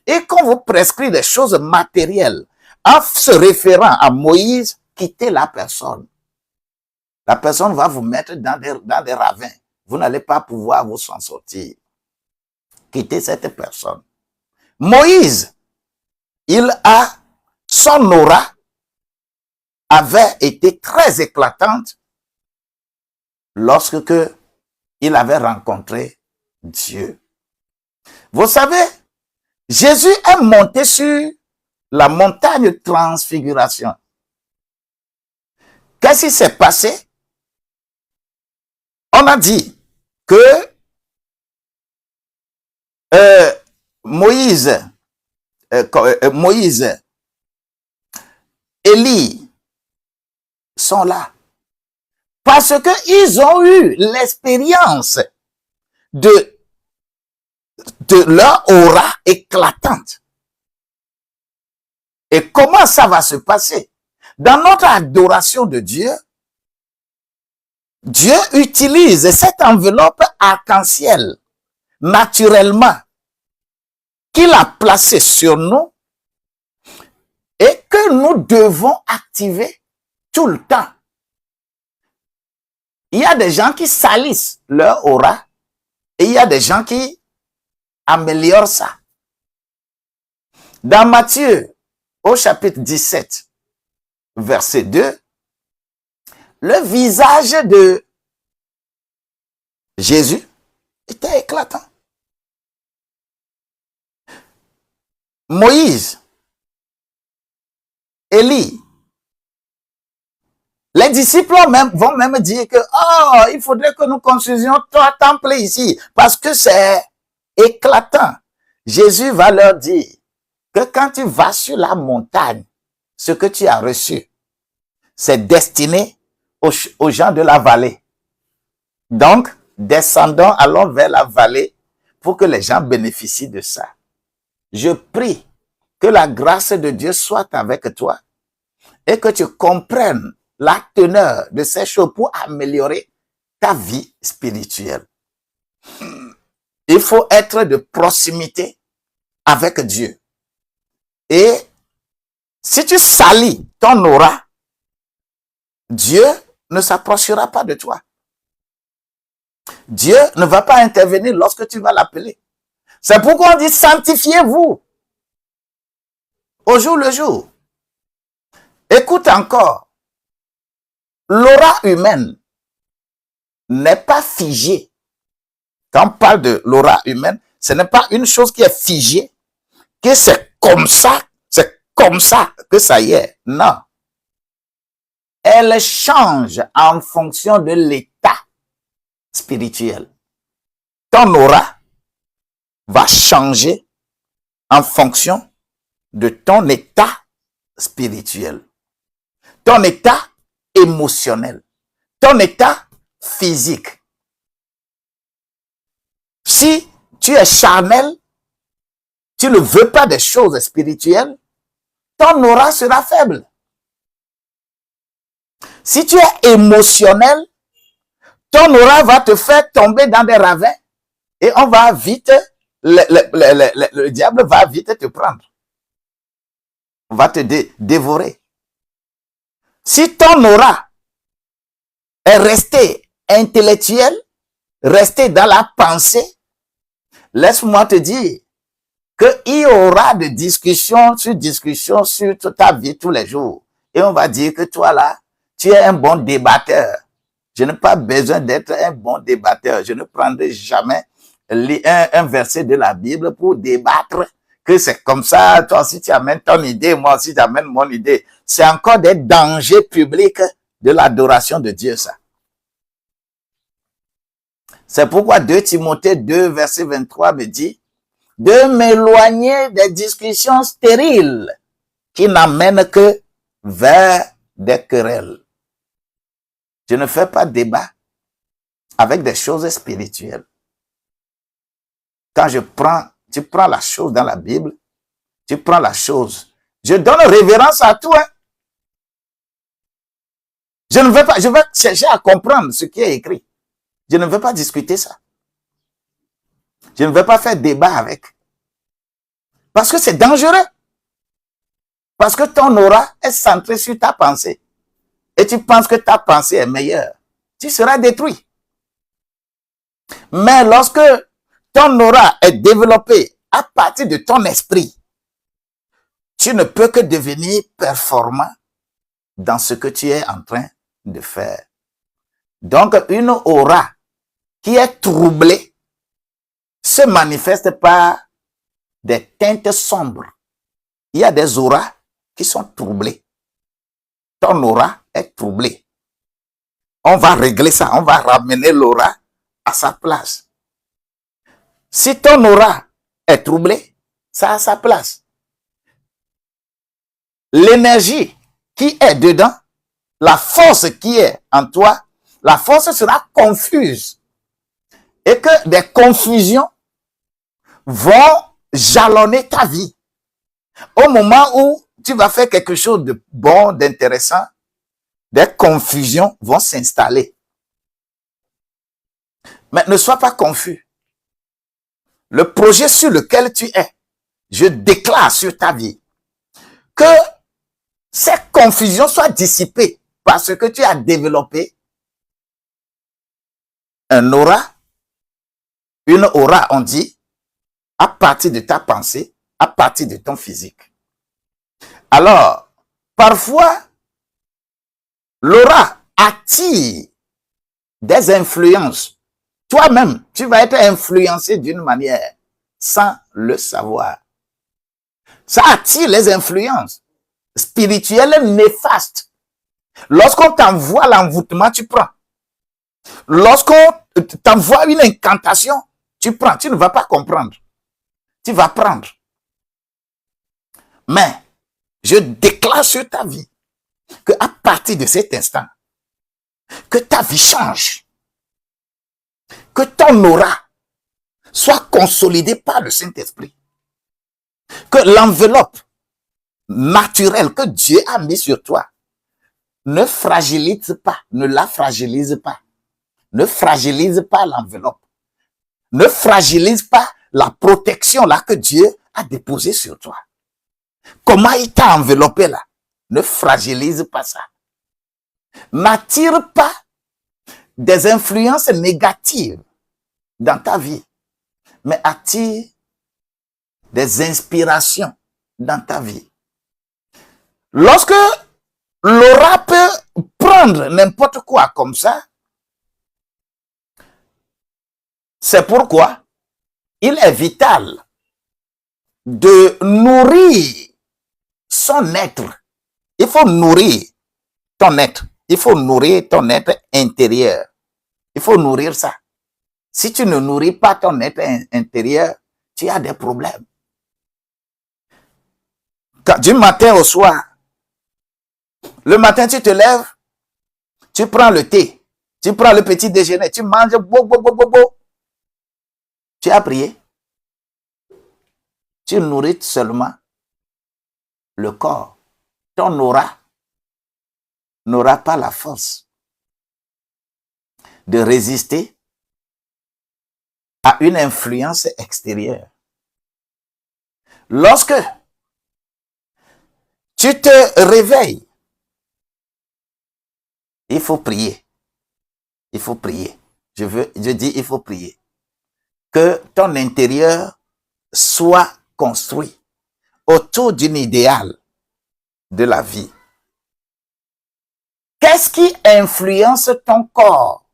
Et qu'on vous prescrit des choses matérielles, en se référant à Moïse, quittez la personne. La personne va vous mettre dans des ravins. Vous n'allez pas pouvoir vous en sortir. Quittez cette personne. Moïse, son aura avait été très éclatante lorsque il avait rencontré Dieu. Vous savez, Jésus est monté sur la montagne transfiguration. Qu'est-ce qui s'est passé? On a dit que Moïse, Élie sont là. Parce qu'ils ont eu l'expérience de leur aura éclatante. Et comment ça va se passer? Dans notre adoration de Dieu, Dieu utilise cette enveloppe arc-en-ciel naturellement qu'il a placée sur nous et que nous devons activer tout le temps. Il y a des gens qui salissent leur aura et il y a des gens qui améliorent ça. Dans Matthieu, au chapitre 17, verset 2, le visage de Jésus était éclatant. Moïse, Élie, Les disciples vont même dire que, oh, il faudrait que nous construisions 3 temples ici, parce que c'est éclatant. Jésus va leur dire que quand tu vas sur la montagne, ce que tu as reçu, c'est destiné aux gens de la vallée. Donc, descendons, allons vers la vallée pour que les gens bénéficient de ça. Je prie que la grâce de Dieu soit avec toi et que tu comprennes la teneur de ces choses pour améliorer ta vie spirituelle. Il faut être de proximité avec Dieu. Et si tu salis ton aura, Dieu ne s'approchera pas de toi. Dieu ne va pas intervenir lorsque tu vas l'appeler. C'est pourquoi on dit sanctifiez-vous au jour le jour. Écoute encore, l'aura humaine n'est pas figée. Quand on parle de l'aura humaine, ce n'est pas une chose qui est figée, que c'est comme ça que ça y est. Non. Elle change en fonction de l'état spirituel. Ton aura va changer en fonction de ton état spirituel, ton état émotionnel, ton état physique. Si tu es charnel, tu ne veux pas des choses spirituelles, ton aura sera faible. Si tu es émotionnel, ton aura va te faire tomber dans des ravins et on va vite, le diable va vite te prendre. On va te dévorer. Si ton aura est resté intellectuel, resté dans la pensée, laisse-moi te dire qu'il y aura des discussions sur toute ta vie tous les jours. Et on va dire que toi là, tu es un bon débatteur. Je n'ai pas besoin d'être un bon débatteur. Je ne prendrai jamais un verset de la Bible pour débattre que c'est comme ça. Toi aussi tu amènes ton idée, moi aussi j'amène mon idée. C'est encore des dangers publics de l'adoration de Dieu, ça. C'est pourquoi 2 Timothée 2, verset 23 me dit de m'éloigner des discussions stériles qui n'amènent que vers des querelles. Je ne fais pas débat avec des choses spirituelles. Quand tu prends la chose dans la Bible, tu prends la chose. Je donne révérence à toi. Je vais chercher à comprendre ce qui est écrit. Je ne veux pas discuter ça. Je ne veux pas faire débat avec. Parce que c'est dangereux. Parce que ton aura est centré sur ta pensée. Et tu penses que ta pensée est meilleure. Tu seras détruit. Mais lorsque ton aura est développée à partir de ton esprit, tu ne peux que devenir performant dans ce que tu es en train de faire. Donc, une aura qui est troublée se manifeste par des teintes sombres. Il y a des auras qui sont troublées. Ton aura est troublée. On va régler ça, on va ramener l'aura à sa place. Si ton aura est troublée, ça a sa place. L'énergie qui est dedans, la force qui est en toi, la force sera confuse. Et que des confusions vont jalonner ta vie. Au moment où tu vas faire quelque chose de bon, d'intéressant, des confusions vont s'installer. Mais ne sois pas confus. Le projet sur lequel tu es, je déclare sur ta vie que ces confusions soient dissipées parce que tu as développé un aura, une aura, on dit, à partir de ta pensée, à partir de ton physique. Alors, parfois, l'aura attire des influences. Toi-même, tu vas être influencé d'une manière sans le savoir. Ça attire les influences spirituelles néfastes Lorsqu'on t'envoie l'envoûtement, tu prends. Lorsqu'on t'envoie une incantation, tu prends. Tu ne vas pas comprendre. Tu vas prendre. Mais je déclare sur ta vie que à partir de cet instant, que ta vie change. Que ton aura soit consolidée par le Saint-Esprit. Que l'enveloppe naturelle que Dieu a mis sur toi ne fragilise pas, ne la fragilise pas. Ne fragilise pas l'enveloppe. Ne fragilise pas la protection là que Dieu a déposée sur toi. Comment il t'a enveloppé là? Ne fragilise pas ça. N'attire pas des influences négatives dans ta vie, mais attire des inspirations dans ta vie. Lorsque l'aura peut prendre n'importe quoi comme ça, c'est pourquoi il est vital de nourrir son être. Il faut nourrir ton être. Il faut nourrir ton être intérieur. Il faut nourrir ça. Si tu ne nourris pas ton être intérieur, tu as des problèmes. Du matin au soir, le matin tu te lèves, tu prends le thé, tu prends le petit déjeuner, tu manges, tu as prié. Tu nourris seulement le corps. Ton aura n'aura pas la force de résister à une influence extérieure. Lorsque tu te réveilles, il faut prier. Il faut prier. Je dis, il faut prier. Que ton intérieur soit construit autour d'un idéal de la vie. Qu'est-ce qui influence ton corps?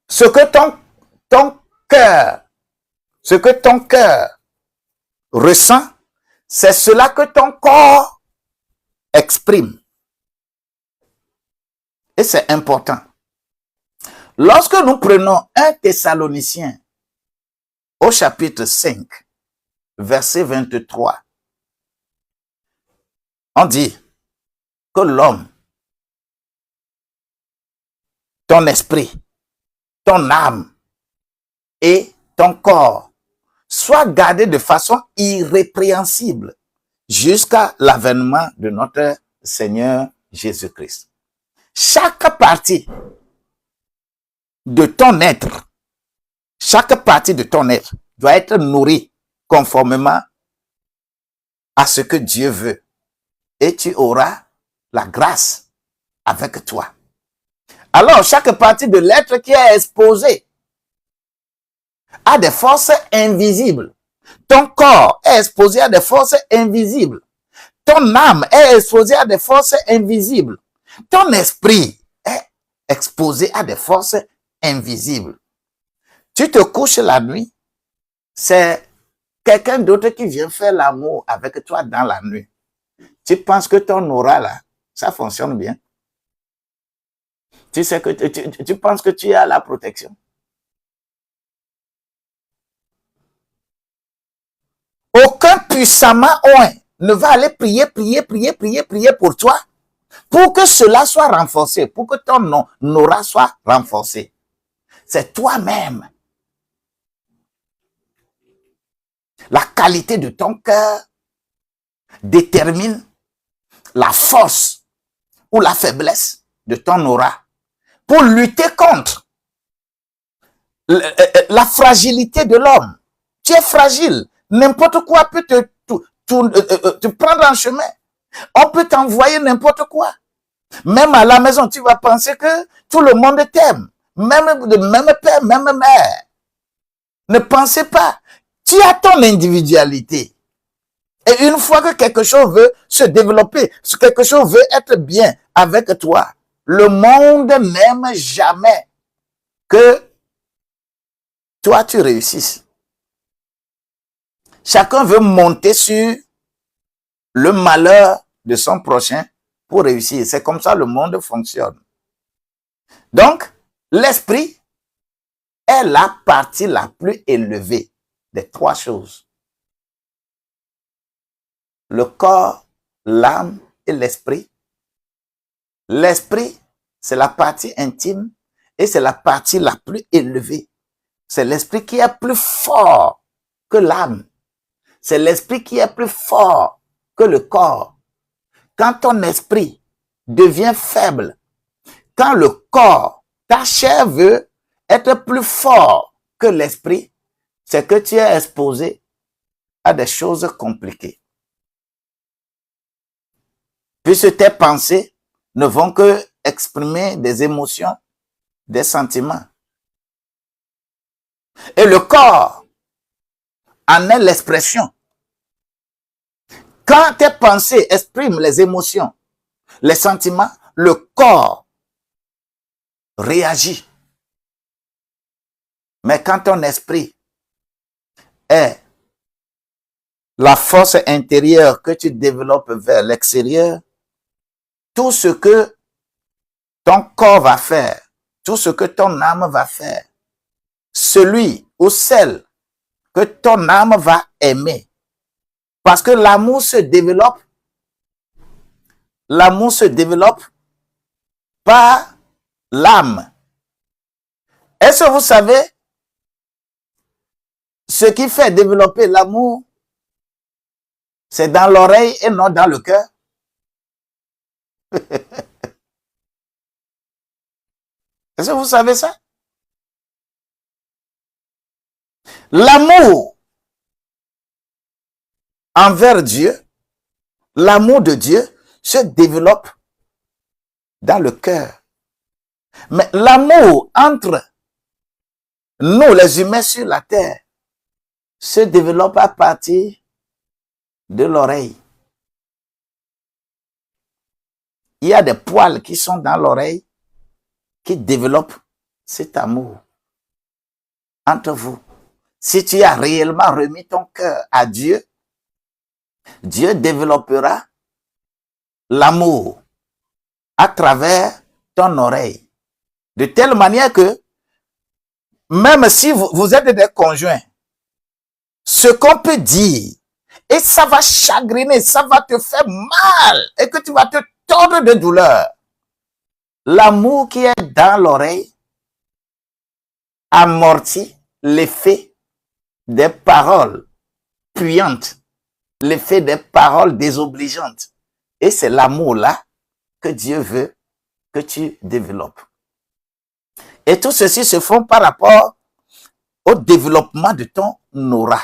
Ce que ton cœur ressent, c'est cela que ton corps exprime. Et c'est important. Lorsque nous prenons 1 Thessaloniciens au chapitre 5, verset 23, on dit que l'homme, ton esprit, ton âme et ton corps soient gardés de façon irrépréhensible jusqu'à l'avènement de notre Seigneur Jésus-Christ. Chaque partie de ton être, doit être nourrie conformément à ce que Dieu veut. Et tu auras la grâce avec toi. Alors, chaque partie de l'être qui est exposée à des forces invisibles. Ton corps est exposé à des forces invisibles. Ton âme est exposée à des forces invisibles. Ton esprit est exposé à des forces invisibles. Tu te couches la nuit, c'est quelqu'un d'autre qui vient faire l'amour avec toi dans la nuit. Tu penses que ton aura là, ça fonctionne bien. Tu sais que tu penses que tu as la protection. Aucun puissamment oint ne va aller prier pour toi, pour que cela soit renforcé, pour que ton aura soit renforcé. C'est toi-même. La qualité de ton cœur détermine la force ou la faiblesse de ton aura. Pour lutter contre la fragilité de l'homme. Tu es fragile. N'importe quoi peut te prendre en chemin. On peut t'envoyer n'importe quoi. Même à la maison, tu vas penser que tout le monde t'aime. Même père, même mère. Ne pensez pas. Tu as ton individualité. Et une fois que quelque chose veut se développer, quelque chose veut être bien avec toi, le monde n'aime jamais que toi tu réussisses. Chacun veut monter sur le malheur de son prochain pour réussir. C'est comme ça le monde fonctionne. Donc, l'esprit est la partie la plus élevée des trois choses. Le corps, l'âme et l'esprit. L'esprit, c'est la partie intime et c'est la partie la plus élevée. C'est l'esprit qui est plus fort que l'âme. C'est l'esprit qui est plus fort que le corps. Quand ton esprit devient faible, quand le corps, ta chair veut être plus fort que l'esprit, c'est que tu es exposé à des choses compliquées. Puisque tes pensées ne vont que exprimer des émotions, des sentiments. Et le corps en est l'expression. Quand tes pensées expriment les émotions, les sentiments, le corps réagit. Mais quand ton esprit est la force intérieure que tu développes vers l'extérieur, tout ce que ton corps va faire, tout ce que ton âme va faire, celui ou celle que ton âme va aimer. Parce que l'amour se développe par l'âme. Est-ce que vous savez ce qui fait développer l'amour? C'est dans l'oreille et non dans le cœur. Est-ce que vous savez ça? L'amour envers Dieu, l'amour de Dieu se développe dans le cœur. Mais l'amour entre nous, les humains sur la terre, se développe à partir de l'oreille. Il y a des poils qui sont dans l'oreille qui développent cet amour entre vous. Si tu as réellement remis ton cœur à Dieu, Dieu développera l'amour à travers ton oreille. De telle manière que même si vous êtes des conjoints, ce qu'on peut dire, et ça va chagriner, ça va te faire mal, et que tu vas te tordre de douleur. L'amour qui est dans l'oreille amortit l'effet des paroles puantes, l'effet des paroles désobligeantes. Et c'est l'amour-là que Dieu veut que tu développes. Et tout ceci se fait par rapport au développement de ton aura.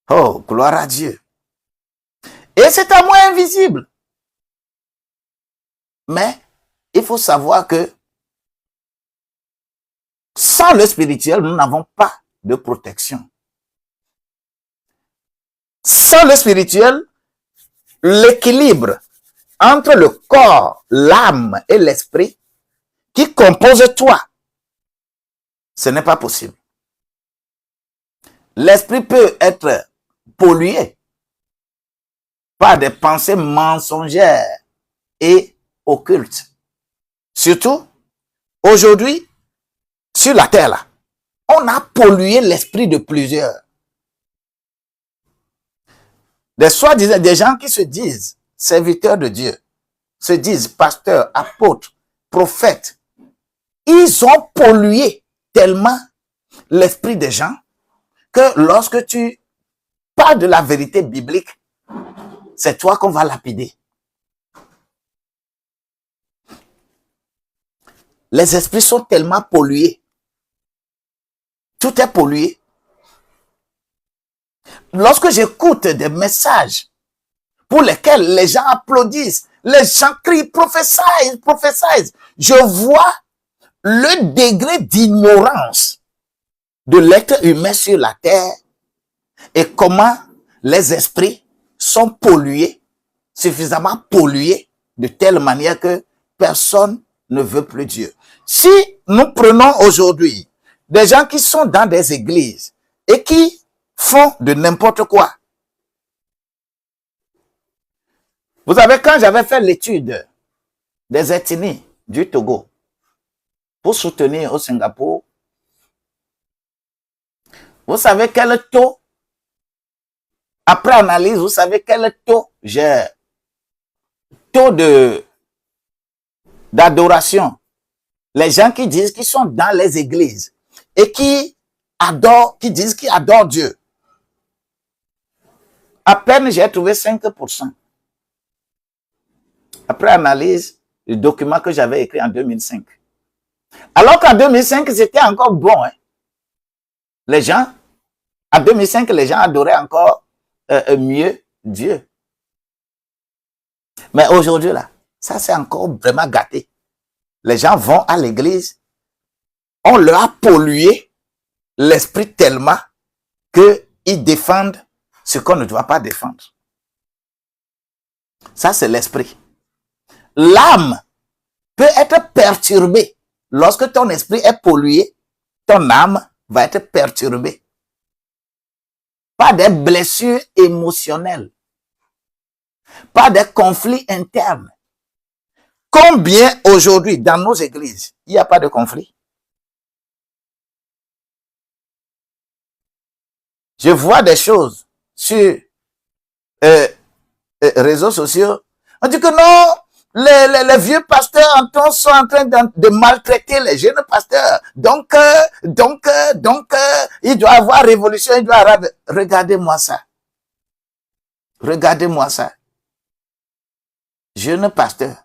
Oh, gloire à Dieu. Et c'est un amour invisible. Mais il faut savoir que sans le spirituel, nous n'avons pas de protection. Sans le spirituel, l'équilibre entre le corps, l'âme et l'esprit qui composent toi, ce n'est pas possible. L'esprit peut être pollué par des pensées mensongères et occultes. Surtout, aujourd'hui, sur la terre, là, on a pollué l'esprit de plusieurs. Des soi-disant, des gens qui se disent serviteurs de Dieu, se disent pasteurs, apôtres, prophètes. Ils ont pollué tellement l'esprit des gens que lorsque tu parles de la vérité biblique, c'est toi qu'on va lapider. Les esprits sont tellement pollués. Tout est pollué. Lorsque j'écoute des messages pour lesquels les gens applaudissent, les gens crient, prophétisent, je vois le degré d'ignorance de l'être humain sur la terre et comment les esprits sont pollués, suffisamment pollués, de telle manière que personne ne veut plus Dieu. Si nous prenons aujourd'hui des gens qui sont dans des églises et qui font de n'importe quoi, Vous savez, quand j'avais fait l'étude des ethnies du Togo pour soutenir au Singapour, vous savez quel taux, après analyse, vous savez quel taux d'adoration. Les gens qui disent qu'ils sont dans les églises et qui disent qu'ils adorent Dieu. À peine j'ai trouvé 5%. Après analyse du document que j'avais écrit en 2005. Alors qu'en 2005, c'était encore bon. Hein. Les gens, en 2005, les gens adoraient encore mieux Dieu. Mais aujourd'hui, là, ça c'est encore vraiment gâté. Les gens vont à l'église, on leur a pollué l'esprit tellement qu'ils défendent ce qu'on ne doit pas défendre. Ça, c'est l'esprit. L'âme peut être perturbée. Lorsque ton esprit est pollué, ton âme va être perturbée. Pas des blessures émotionnelles. Pas des conflits internes. Combien aujourd'hui, dans nos églises, il n'y a pas de conflit? Je vois des choses sur réseaux sociaux. On dit que non, les vieux pasteurs sont en train de maltraiter les jeunes pasteurs. Donc, il doit y avoir révolution, il doit y avoir... Regardez-moi ça. Regardez-moi ça. Jeune pasteur.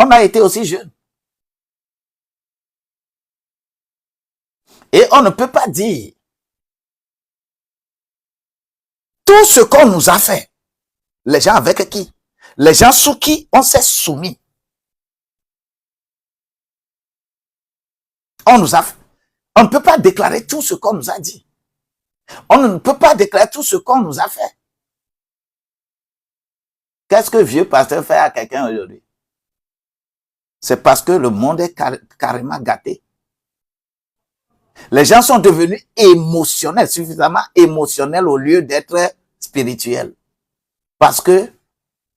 On a été aussi jeunes. Et on ne peut pas dire tout ce qu'on nous a fait. Les gens avec qui? Les gens sous qui on s'est soumis. On ne peut pas déclarer tout ce qu'on nous a dit. On ne peut pas déclarer tout ce qu'on nous a fait. Qu'est-ce que vieux pasteur fait à quelqu'un aujourd'hui? C'est parce que le monde est carrément gâté. Les gens sont devenus émotionnels, suffisamment émotionnels au lieu d'être spirituels. Parce que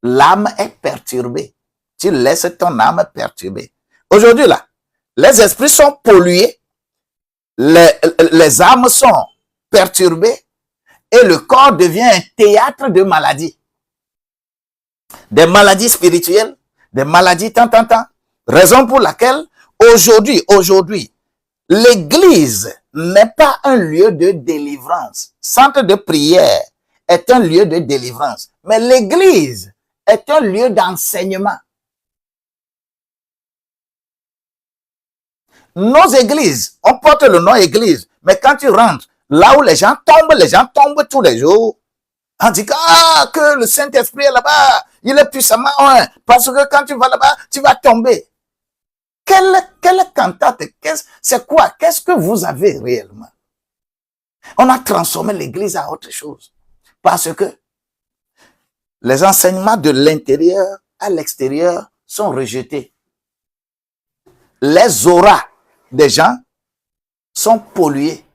l'âme est perturbée. Tu laisses ton âme perturbée. Aujourd'hui, là, les esprits sont pollués, les âmes sont perturbées et le corps devient un théâtre de maladies. Des maladies spirituelles, des maladies tant. Raison pour laquelle, aujourd'hui, l'église n'est pas un lieu de délivrance. Centre de prière est un lieu de délivrance. Mais l'église est un lieu d'enseignement. Nos églises, on porte le nom église, mais quand tu rentres, là où les gens tombent tous les jours. On dit que le Saint-Esprit est là-bas, il est puissamment un, parce que quand tu vas là-bas, tu vas tomber. Quelle cantate, c'est quoi? Qu'est-ce que vous avez réellement? On a transformé l'église à autre chose. Parce que les enseignements de l'intérieur à l'extérieur sont rejetés. Les auras des gens sont pollués.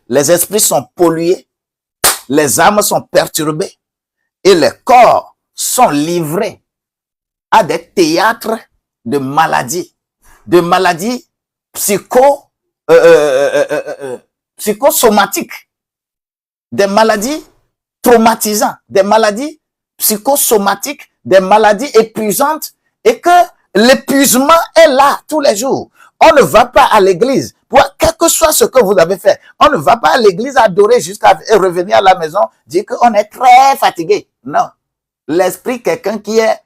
Les esprits sont pollués. Les âmes sont perturbées. Et les corps sont livrés à des théâtres de maladies psychosomatiques, des maladies traumatisantes, des maladies psychosomatiques, des maladies épuisantes, et que l'épuisement est là tous les jours. On ne va pas à l'église, quel que soit ce que vous avez fait, on ne va pas à l'église adorer jusqu'à revenir à la maison, dire qu'on est très fatigué. Non. L'esprit, quelqu'un qui a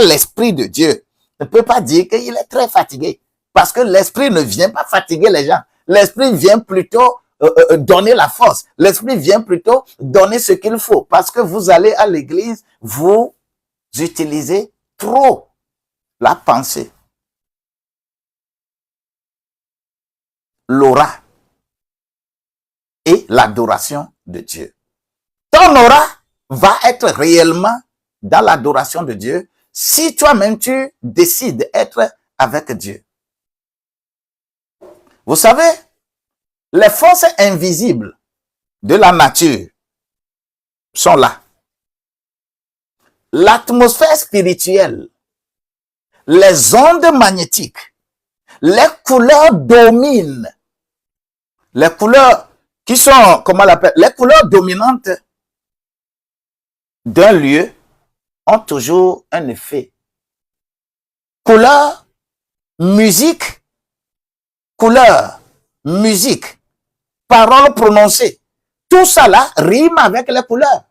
l'esprit de Dieu, ne peut pas dire qu'il est très fatigué. Parce que l'esprit ne vient pas fatiguer les gens. L'esprit vient plutôt donner la force. L'esprit vient plutôt donner ce qu'il faut. Parce que vous allez à l'église, vous utilisez trop la pensée, l'aura et l'adoration de Dieu. Ton aura va être réellement dans l'adoration de Dieu si toi-même tu décides d'être avec Dieu. Vous savez, les forces invisibles de la nature sont là. l'atmosphère spirituelle, les ondes magnétiques, les couleurs dominent. Les couleurs qui sont, comment on l'appelle, les couleurs dominantes d'un lieu ont toujours un effet. Couleur, musique, paroles prononcées. Tout ça là rime avec les couleurs.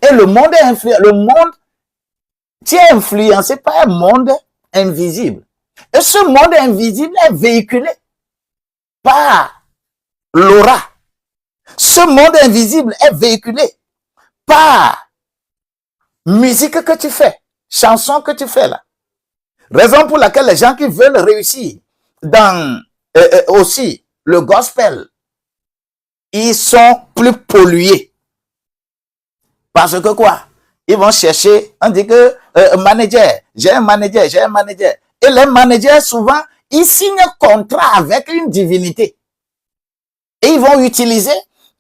Et le monde est influencé. Le monde, tu es influencé par un monde invisible. Et ce monde invisible est véhiculé par l'aura. Ce monde invisible est véhiculé par musique que tu fais, chanson que tu fais là. Raison pour laquelle les gens qui veulent réussir dans aussi le gospel, ils sont plus pollués. Parce que quoi? Ils vont chercher, on dit que manager, j'ai un manager. Et les managers, souvent, ils signent un contrat avec une divinité. Et ils vont utiliser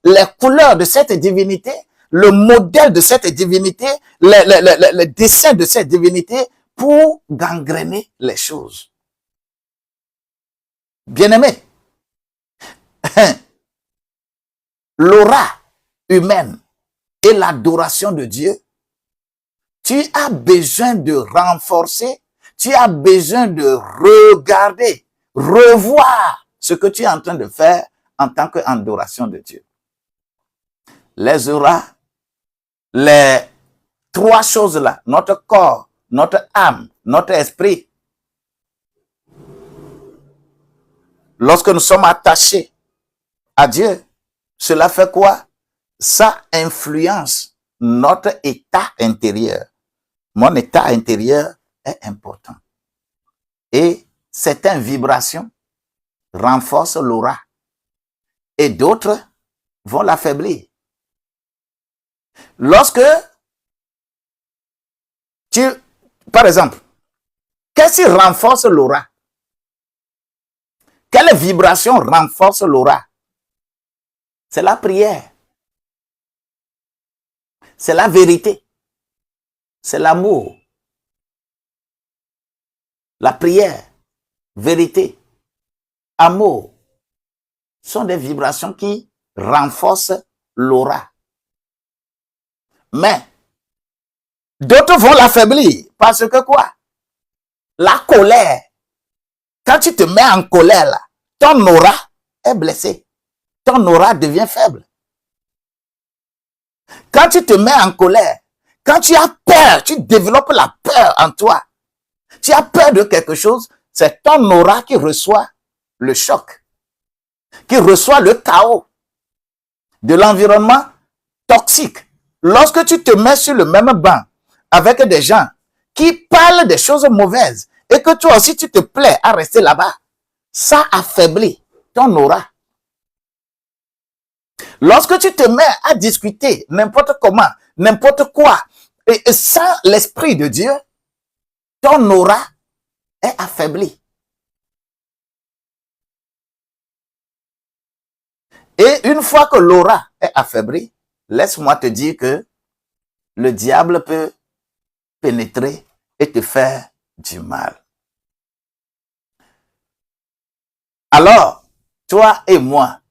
les couleurs de cette divinité, le modèle de cette divinité, le dessin de cette divinité pour gangréner les choses. Bien-aimé, l'aura humaine et l'adoration de Dieu, tu as besoin de renforcer, tu as besoin de regarder, revoir ce que tu es en train de faire en tant qu'adoration de Dieu. Les auras, les trois choses-là, notre corps, notre âme, notre esprit, lorsque nous sommes attachés à Dieu, cela fait quoi? Ça influence notre état intérieur. Mon état intérieur est important. Et certaines vibrations renforcent l'aura. Et d'autres vont l'affaiblir. Lorsque par exemple, qu'est-ce qui renforce l'aura? Quelle vibration renforce l'aura? C'est la prière. C'est la vérité. C'est l'amour. La prière, vérité, amour sont des vibrations qui renforcent l'aura. Mais d'autres vont l'affaiblir parce que quoi? La colère. Quand tu te mets en colère là, ton aura est blessé. Ton aura devient faible. Quand tu te mets en colère, quand tu as peur, tu développes la peur en toi. Tu as peur de quelque chose, c'est ton aura qui reçoit le choc, qui reçoit le chaos de l'environnement toxique. Lorsque tu te mets sur le même banc avec des gens qui parlent des choses mauvaises et que toi aussi tu te plais à rester là-bas, ça affaiblit ton aura. Lorsque tu te mets à discuter n'importe comment, n'importe quoi, et sans l'esprit de Dieu, ton aura est affaibli. Et une fois que l'aura est affaiblie, laisse-moi te dire que le diable peut pénétrer et te faire du mal. Alors, toi et moi,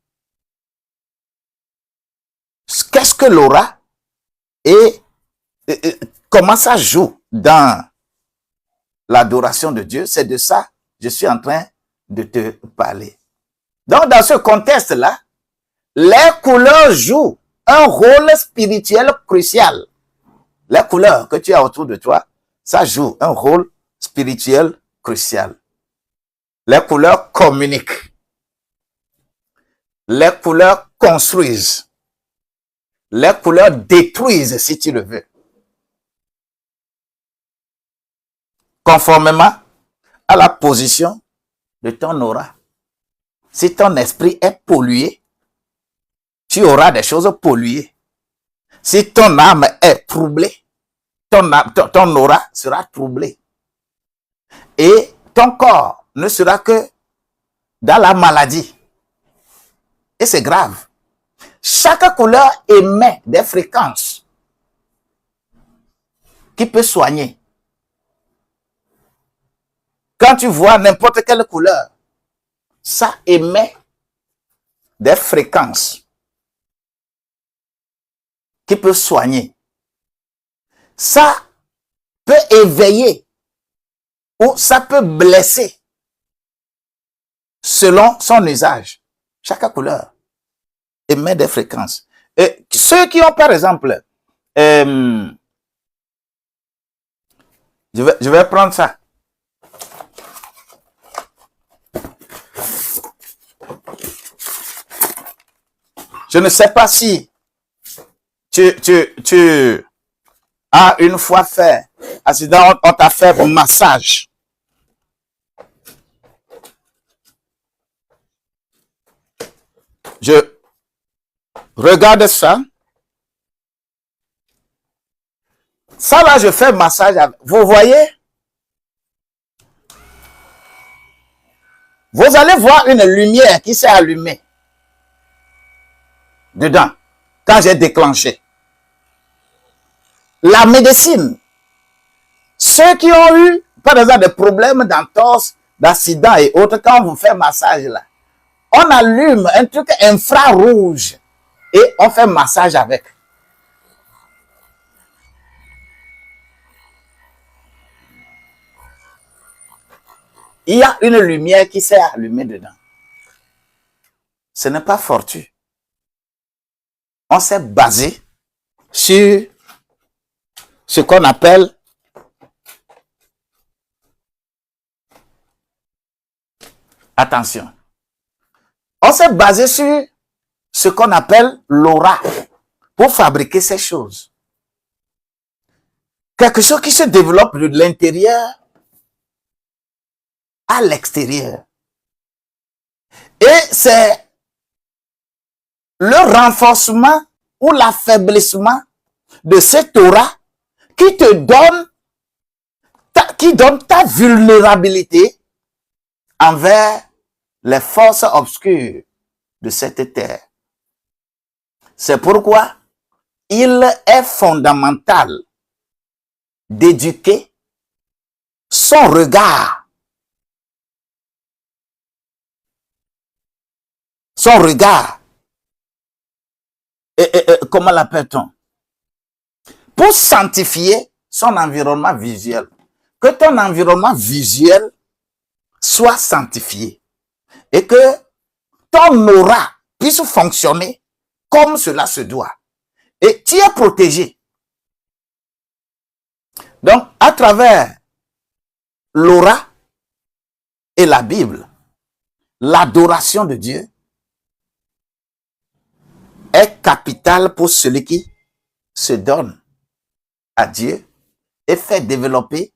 qu'est-ce que l'aura et comment ça joue dans l'adoration de Dieu? C'est de ça que je suis en train de te parler. Donc, dans ce contexte-là, les couleurs jouent un rôle spirituel crucial. Les couleurs que tu as autour de toi, ça joue un rôle spirituel crucial. Les couleurs communiquent. Les couleurs construisent. Les couleurs détruisent, si tu le veux. Conformément à la position de ton aura. Si ton esprit est pollué, tu auras des choses polluées. Si ton âme est troublée, ton aura sera troublée. Et ton corps ne sera que dans la maladie. Et c'est grave. Chaque couleur émet des fréquences qui peut soigner. Quand tu vois n'importe quelle couleur, ça émet des fréquences qui peuvent soigner. Ça peut éveiller ou ça peut blesser selon son usage. Chaque couleur émet des fréquences. Et ceux qui ont, par exemple, je vais prendre ça. Je ne sais pas si tu as une fois fait accident, on t'a fait un massage. Je regarde ça. Ça là, je fais massage. Vous voyez? Vous allez voir une lumière qui s'est allumée dedans quand j'ai déclenché. La médecine, ceux qui ont eu, par exemple, des problèmes d'entorse, d'accident et autres, quand on vous fait massage là, on allume un truc infrarouge et on fait massage avec. Il y a une lumière qui s'est allumée dedans. Ce n'est pas fortuit. On s'est basé sur ce qu'on appelle attention. On s'est basé sur ce qu'on appelle l'aura pour fabriquer ces choses. Quelque chose qui se développe de l'intérieur à l'extérieur. Et c'est le renforcement ou l'affaiblissement de cette aura qui te donne, qui donne ta vulnérabilité envers les forces obscures de cette terre. C'est pourquoi il est fondamental d'éduquer son regard. Son regard. Comment l'appelle-t-on? Pour sanctifier son environnement visuel. Que ton environnement visuel soit sanctifié. Et que ton aura puisse fonctionner comme cela se doit. Et tu es protégé. Donc, à travers l'aura et la Bible, l'adoration de Dieu est capitale pour celui qui se donne à Dieu et fait développer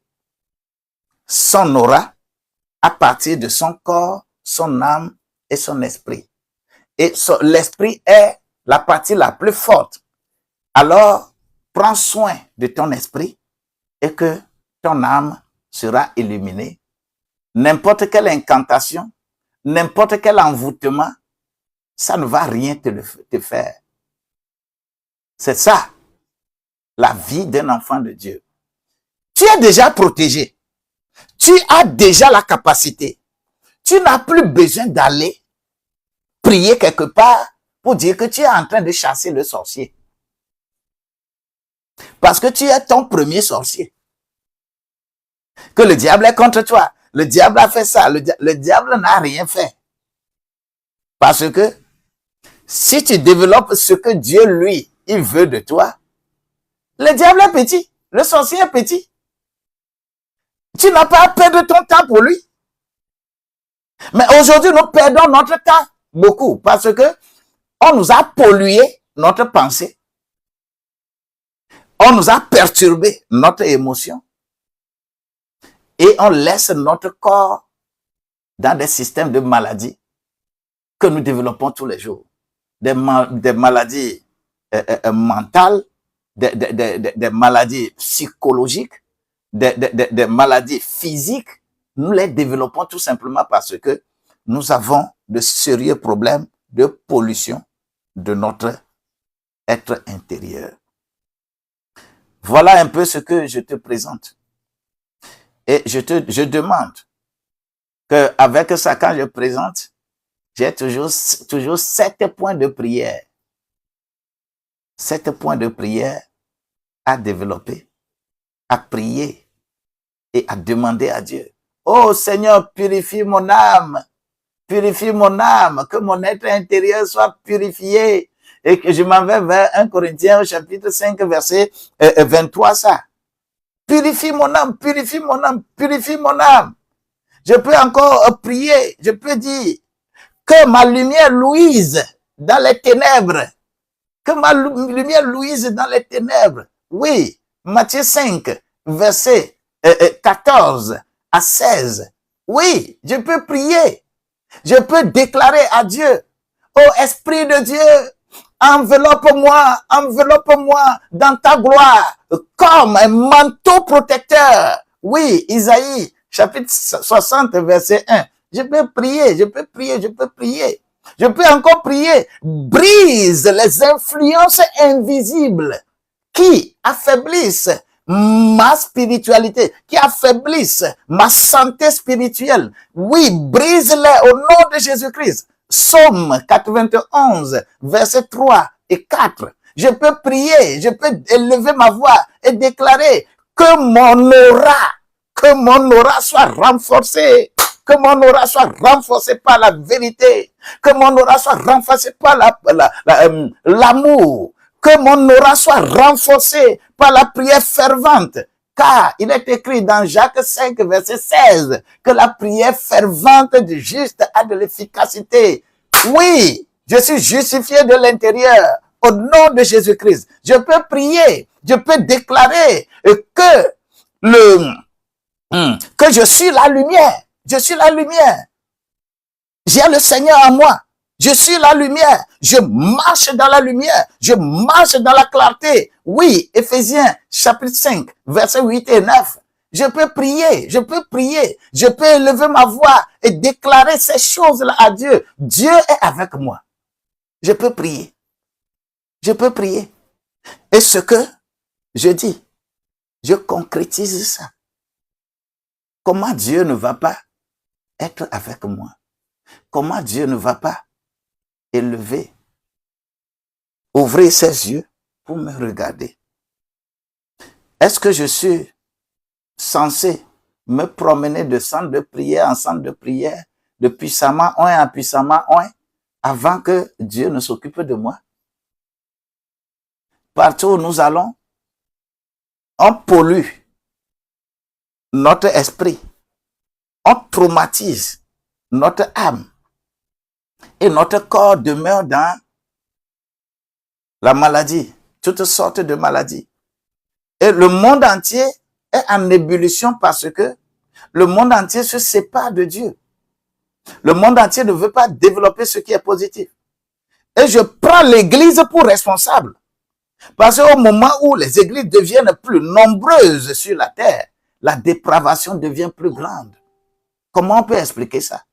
son aura à partir de son corps, son âme et son esprit. Et l'esprit est la partie la plus forte. Alors, prends soin de ton esprit et que ton âme sera illuminée. N'importe quelle incantation, n'importe quel envoûtement, ça ne va rien te faire. C'est ça, la vie d'un enfant de Dieu. Tu es déjà protégé. Tu as déjà la capacité. Tu n'as plus besoin d'aller prier quelque part pour dire que tu es en train de chasser le sorcier. Parce que tu es ton premier sorcier. Que le diable est contre toi. Le diable a fait ça. Le diable n'a rien fait. Parce que si tu développes ce que Dieu, lui, il veut de toi, le diable est petit. Le sorcier est petit. Tu n'as pas à perdre ton temps pour lui. Mais aujourd'hui, nous perdons notre temps beaucoup parce que on nous a pollué notre pensée. On nous a perturbé notre émotion. Et on laisse notre corps dans des systèmes de maladies que nous développons tous les jours. Des maladies mentales, des maladies psychologiques, des maladies physiques. Nous les développons tout simplement parce que nous avons de sérieux problèmes de pollution de notre être intérieur. Voilà un peu ce que je te présente. Et je demande que avec ça, quand je présente, j'ai toujours 7 points de prière. 7 points de prière à développer, à prier et à demander à Dieu. Oh Seigneur, purifie mon âme, que mon être intérieur soit purifié et que je m'en vais vers 1 Corinthiens au chapitre 5 verset 23 ça. Purifie mon âme, purifie mon âme, purifie mon âme. Je peux encore prier, je peux dire que ma lumière luise dans les ténèbres. Que ma lumière luise dans les ténèbres. Oui, Matthieu 5, verset 14 à 16. Oui, je peux prier. Je peux déclarer à Dieu, ô Esprit de Dieu, enveloppe-moi dans ta gloire comme un manteau protecteur. Oui, Isaïe, chapitre 60, verset 1. Je peux prier, je peux prier, je peux prier. Je peux encore prier. Brise les influences invisibles qui affaiblissent ma spiritualité, qui affaiblissent ma santé spirituelle. Oui, brise-les au nom de Jésus-Christ. Psaume 91, versets 3 et 4. Je peux prier, je peux élever ma voix et déclarer que mon aura soit renforcé, que mon aura soit renforcé par la vérité, que mon aura soit renforcé par l'amour, que mon aura soit renforcé par la prière fervente. Car il est écrit dans Jacques 5, verset 16, que la prière fervente du juste a de l'efficacité. Oui, je suis justifié de l'intérieur au nom de Jésus-Christ. Je peux prier, je peux déclarer que je suis la lumière. Je suis la lumière. J'ai le Seigneur en moi. Je suis la lumière. Je marche dans la lumière. Je marche dans la clarté. Oui, Éphésiens chapitre 5, versets 8 et 9. Je peux prier, je peux prier. Je peux élever ma voix et déclarer ces choses-là à Dieu. Dieu est avec moi. Je peux prier. Je peux prier. Et ce que je dis, je concrétise ça. Comment Dieu ne va pas être avec moi? Comment Dieu ne va pas élever, ouvrir ses yeux pour me regarder? Est-ce que je suis censé me promener de centre de prière en centre de prière, de puissamment un en puissamment un, avant que Dieu ne s'occupe de moi? Partout où nous allons, on pollue notre esprit, on traumatise notre âme et notre corps demeure dans la maladie, toutes sortes de maladies. Et le monde entier est en ébullition parce que le monde entier se sépare de Dieu. Le monde entier ne veut pas développer ce qui est positif. Et je prends l'Église pour responsable. Parce qu'au moment où les églises deviennent plus nombreuses sur la terre, la dépravation devient plus grande. Comment on peut expliquer ça?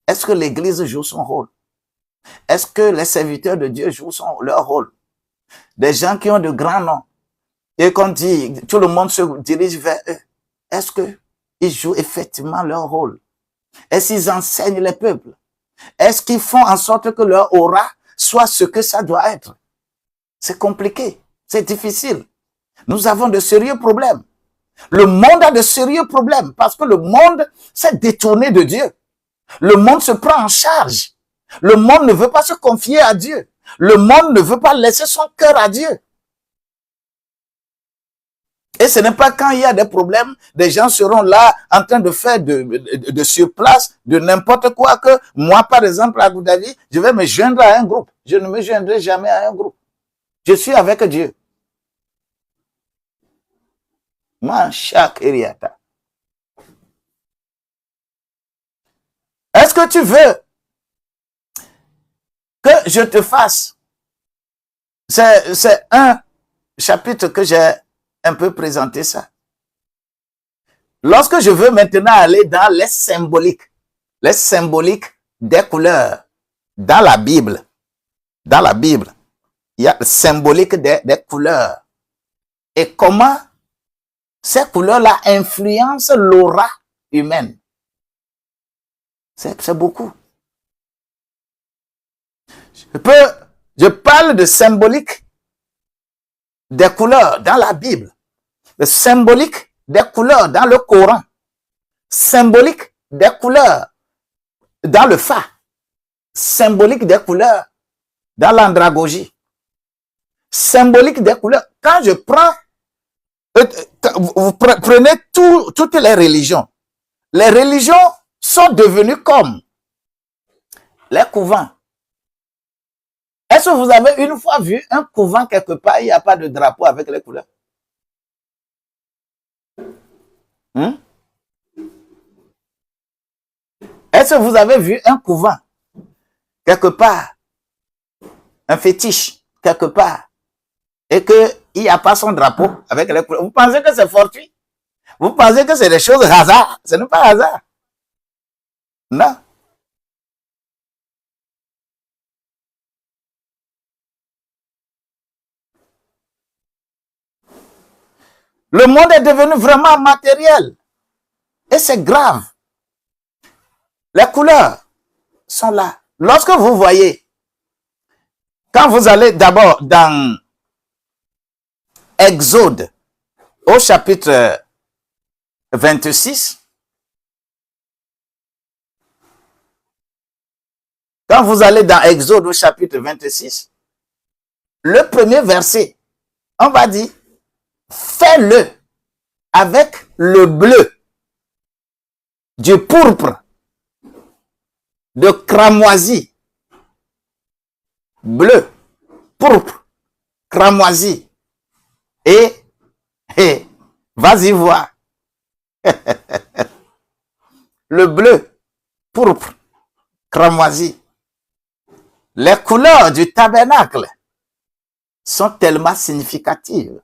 Est-ce que l'Église joue son rôle? Est-ce que les serviteurs de Dieu jouent leur rôle? Des gens qui ont de grands noms. Et qu'on dit, tout le monde se dirige vers eux. Est-ce qu'ils jouent effectivement leur rôle? Est-ce qu'ils enseignent les peuples? Est-ce qu'ils font en sorte que leur aura soit ce que ça doit être? C'est compliqué, c'est difficile. Nous avons de sérieux problèmes. Le monde a de sérieux problèmes parce que le monde s'est détourné de Dieu. Le monde se prend en charge. Le monde ne veut pas se confier à Dieu. Le monde ne veut pas laisser son cœur à Dieu. Et ce n'est pas quand il y a des problèmes, des gens seront là en train de faire de surplace, de n'importe quoi que moi, par exemple, à Goudavi, je vais me joindre à un groupe. Je ne me joindrai jamais à un groupe. Je suis avec Dieu. Manchak Eriata. Est-ce que tu veux que je te fasse? C'est un chapitre que j'ai un peu présenté ça. Lorsque je veux maintenant aller dans les symboliques des couleurs, dans la Bible, il y a le symbolique des couleurs. et comment ces couleurs-là influencent l'aura humaine. C'est beaucoup. Je parle de symbolique des couleurs dans la Bible, de symbolique des couleurs dans le Coran, symbolique des couleurs dans le Fa, symbolique des couleurs dans l'andragogie, symbolique des couleurs. Quand je prends, vous prenez toutes les religions sont devenues comme les couvents. Est-ce que vous avez une fois vu un couvent quelque part, il n'y a pas de drapeau avec les couleurs? Est-ce que vous avez vu un couvent quelque part, un fétiche quelque part, et qu'il n'y a pas son drapeau avec les couleurs? Vous pensez que c'est fortuit? Vous pensez que c'est des choses hasard? Ce n'est pas hasard. Non. Le monde est devenu vraiment matériel. Et c'est grave. Les couleurs sont là. Lorsque vous voyez, quand vous allez d'abord dans Exode, au chapitre 26, quand vous allez dans Exode au chapitre 26, le premier verset, on va dire, fais-le avec le bleu, du pourpre, de cramoisi, bleu, pourpre, cramoisi, et vas-y voir. Le bleu, pourpre, cramoisi. Les couleurs du tabernacle sont tellement significatives.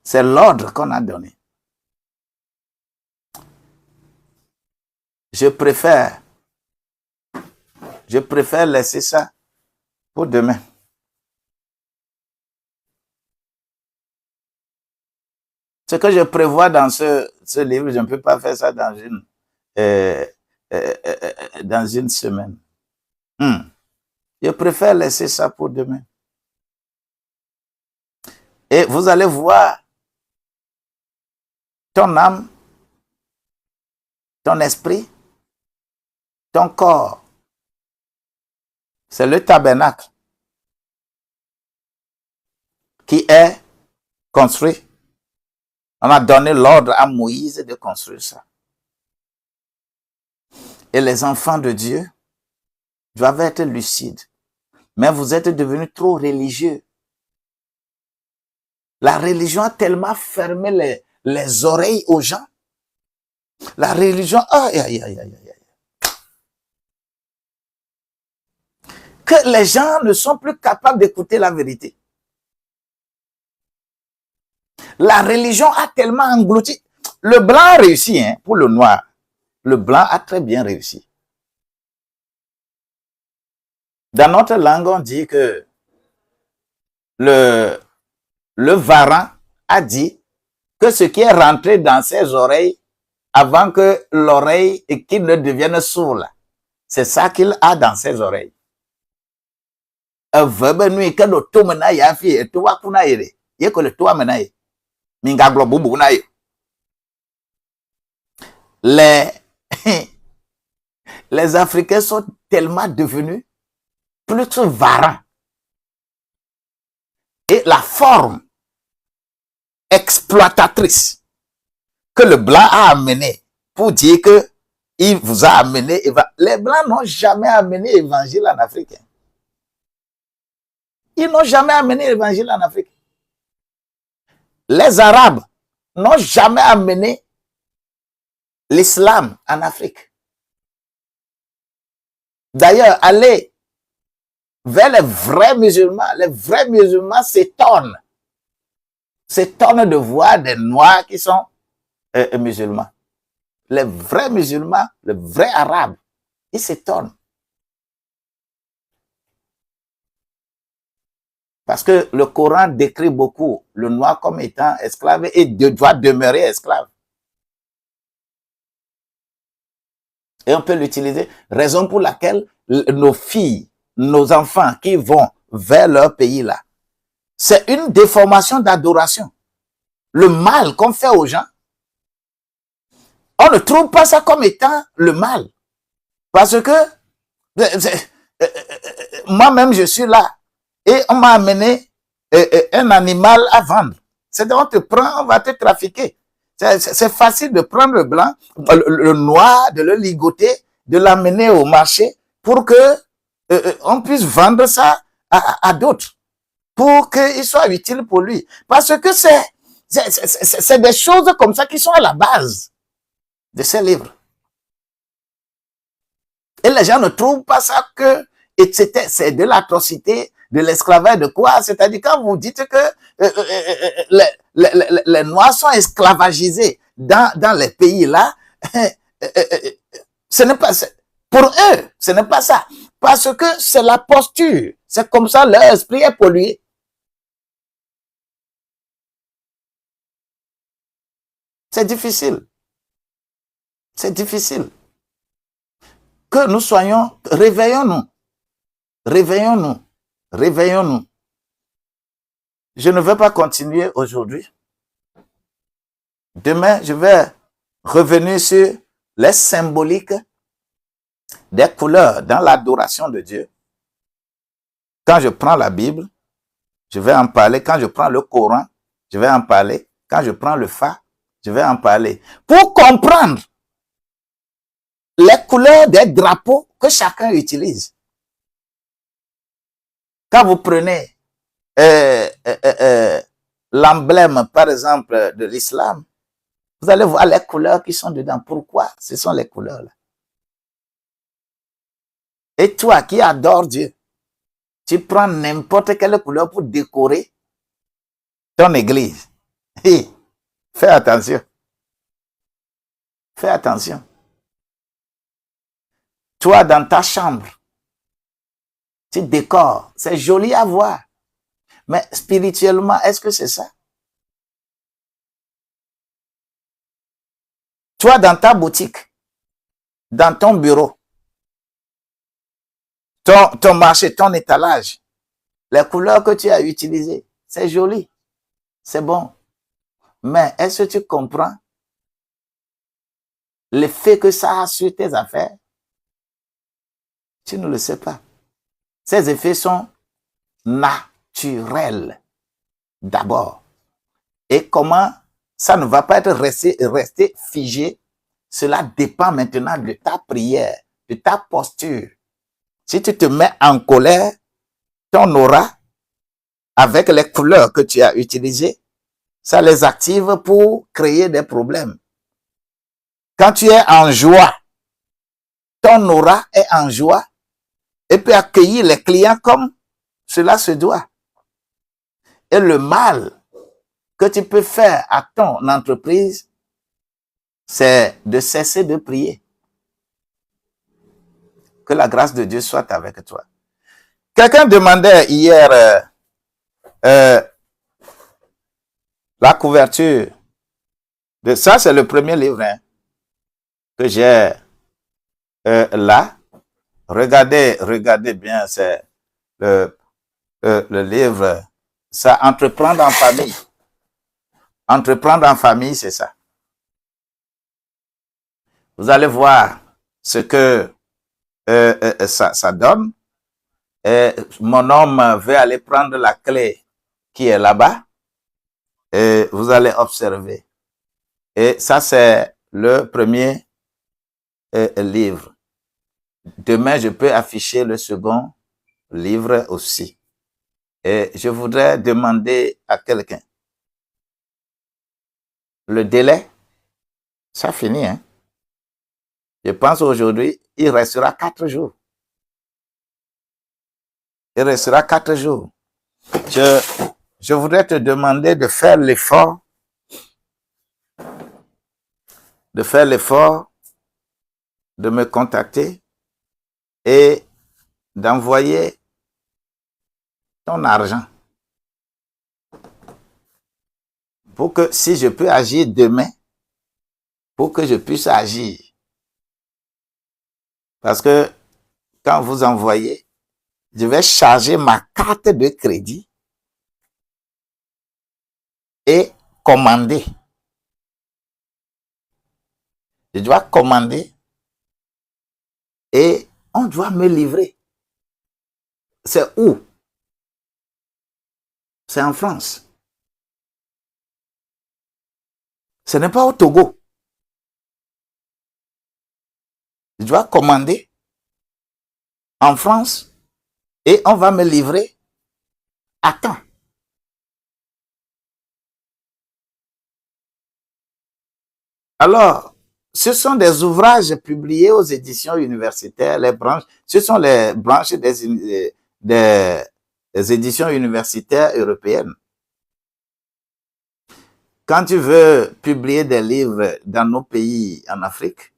C'est l'ordre qu'on a donné. Je préfère laisser ça pour demain. Ce que je prévois dans ce livre, je ne peux pas faire ça dans une semaine. Je préfère laisser ça pour demain. Et vous allez voir ton âme, ton esprit, ton corps. C'est le tabernacle qui est construit. On a donné l'ordre à Moïse de construire ça. Et les enfants de Dieu doivent être lucides. Mais vous êtes devenus trop religieux. La religion a tellement fermé les oreilles aux gens. La religion, que les gens ne sont plus capables d'écouter la vérité. La religion a tellement englouti. Le blanc a réussi, pour le noir. Le blanc a très bien réussi. Dans notre langue, on dit que le varan a dit que ce qui est rentré dans ses oreilles avant que l'oreille et qu'il ne devienne sourd, c'est ça qu'il a dans ses oreilles. Les Africains sont tellement devenus plus varants. Et la forme exploitatrice que le blanc a amené pour dire que il vous a amené, les blancs n'ont jamais amené l'évangile en Afrique. Ils n'ont jamais amené l'évangile en Afrique. Les Arabes n'ont jamais amené l'islam en Afrique. D'ailleurs, allez vers les vrais musulmans s'étonnent de voir des noirs qui sont musulmans. Les vrais musulmans, les vrais arabes, ils s'étonnent. Parce que le Coran décrit beaucoup le noir comme étant esclave et doit demeurer esclave. Et on peut l'utiliser, raison pour laquelle nos filles, nos enfants qui vont vers leur pays là, c'est une déformation d'adoration. Le mal qu'on fait aux gens, on ne trouve pas ça comme étant le mal. Parce que moi-même, je suis là et on m'a amené un animal à vendre. C'est-à-dire, on te prend, on va te trafiquer. C'est facile de prendre le blanc, le noir, de le ligoter, de l'amener au marché pour que on puisse vendre ça à d'autres, pour qu'il soit utile pour lui. Parce que c'est des choses comme ça qui sont à la base de ces livres. Et les gens ne trouvent pas ça que c'est de l'atrocité, de l'esclavage, de quoi? C'est-à-dire quand vous dites que les Noirs sont esclavagisés dans les pays là, ce n'est pas ça. Pour eux, ce n'est pas ça. Parce que c'est la posture. C'est comme ça, leur esprit est pollué. C'est difficile. C'est difficile. Que nous soyons, réveillons-nous. Réveillons-nous. Réveillons-nous. Je ne veux pas continuer aujourd'hui. Demain, je vais revenir sur les symboliques des couleurs dans l'adoration de Dieu. Quand je prends la Bible, je vais en parler. Quand je prends le Coran, je vais en parler. Quand je prends le Fa, je vais en parler. Pour comprendre les couleurs des drapeaux que chacun utilise. Quand vous prenez l'emblème, par exemple, de l'islam, vous allez voir les couleurs qui sont dedans. Pourquoi? Ce sont les couleurs-là. Et toi qui adores Dieu, tu prends n'importe quelle couleur pour décorer ton église. Hey, fais attention. Fais attention. Toi, dans ta chambre, tu décores. C'est joli à voir. Mais spirituellement, est-ce que c'est ça? Toi, dans ta boutique, dans ton bureau, ton marché, ton étalage, les couleurs que tu as utilisées, c'est joli, c'est bon. Mais est-ce que tu comprends l'effet que ça a sur tes affaires? Tu ne le sais pas. Ces effets sont naturels d'abord. Et comment ça ne va pas être resté figé, cela dépend maintenant de ta prière, de ta posture. Si tu te mets en colère, ton aura, avec les couleurs que tu as utilisées, ça les active pour créer des problèmes. Quand tu es en joie, ton aura est en joie et peut accueillir les clients comme cela se doit. Et le mal que tu peux faire à ton entreprise, c'est de cesser de prier. Que la grâce de Dieu soit avec toi. Quelqu'un demandait hier la couverture de ça, c'est le premier livre que j'ai là. Regardez bien, c'est le livre, ça, Entreprendre en famille. Entreprendre en famille, c'est ça. Vous allez voir ce que ça donne. Et mon homme veut aller prendre la clé qui est là-bas. Et vous allez observer. Et ça, c'est le premier livre. Demain, je peux afficher le second livre aussi. Et je voudrais demander à quelqu'un. Le délai, ça finit, hein? Je pense aujourd'hui, il restera 4 jours. Il restera 4 jours. Je voudrais te demander de faire l'effort, de me contacter et d'envoyer ton argent pour que si je peux agir demain, pour que je puisse agir. Parce que quand vous envoyez, je vais charger ma carte de crédit et commander. Je dois commander et on doit me livrer. C'est où? C'est en France. Ce n'est pas au Togo. Je dois commander en France et on va me livrer à temps. Alors, ce sont des ouvrages publiés aux éditions universitaires, les branches, ce sont les branches des éditions universitaires européennes. Quand tu veux publier des livres dans nos pays en Afrique,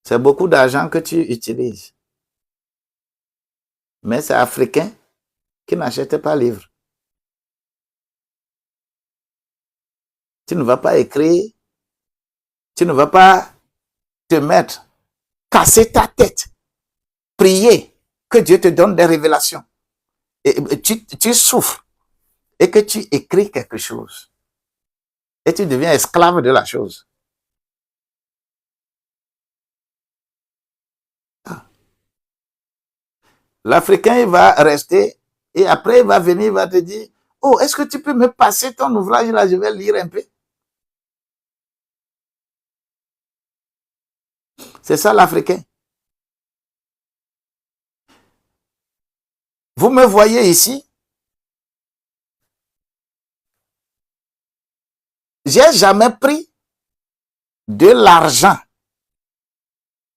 c'est beaucoup d'argent que tu utilises. Mais c'est Africain qui n'achète pas livre. Tu ne vas pas écrire, tu ne vas pas te mettre, casser ta tête, prier que Dieu te donne des révélations. Et tu souffres et que tu écris quelque chose. Et tu deviens esclave de la chose. L'Africain, il va rester et après, il va venir, il va te dire, oh, est-ce que tu peux me passer ton ouvrage là, je vais lire un peu. C'est ça l'Africain. Vous me voyez ici. J'ai jamais pris de l'argent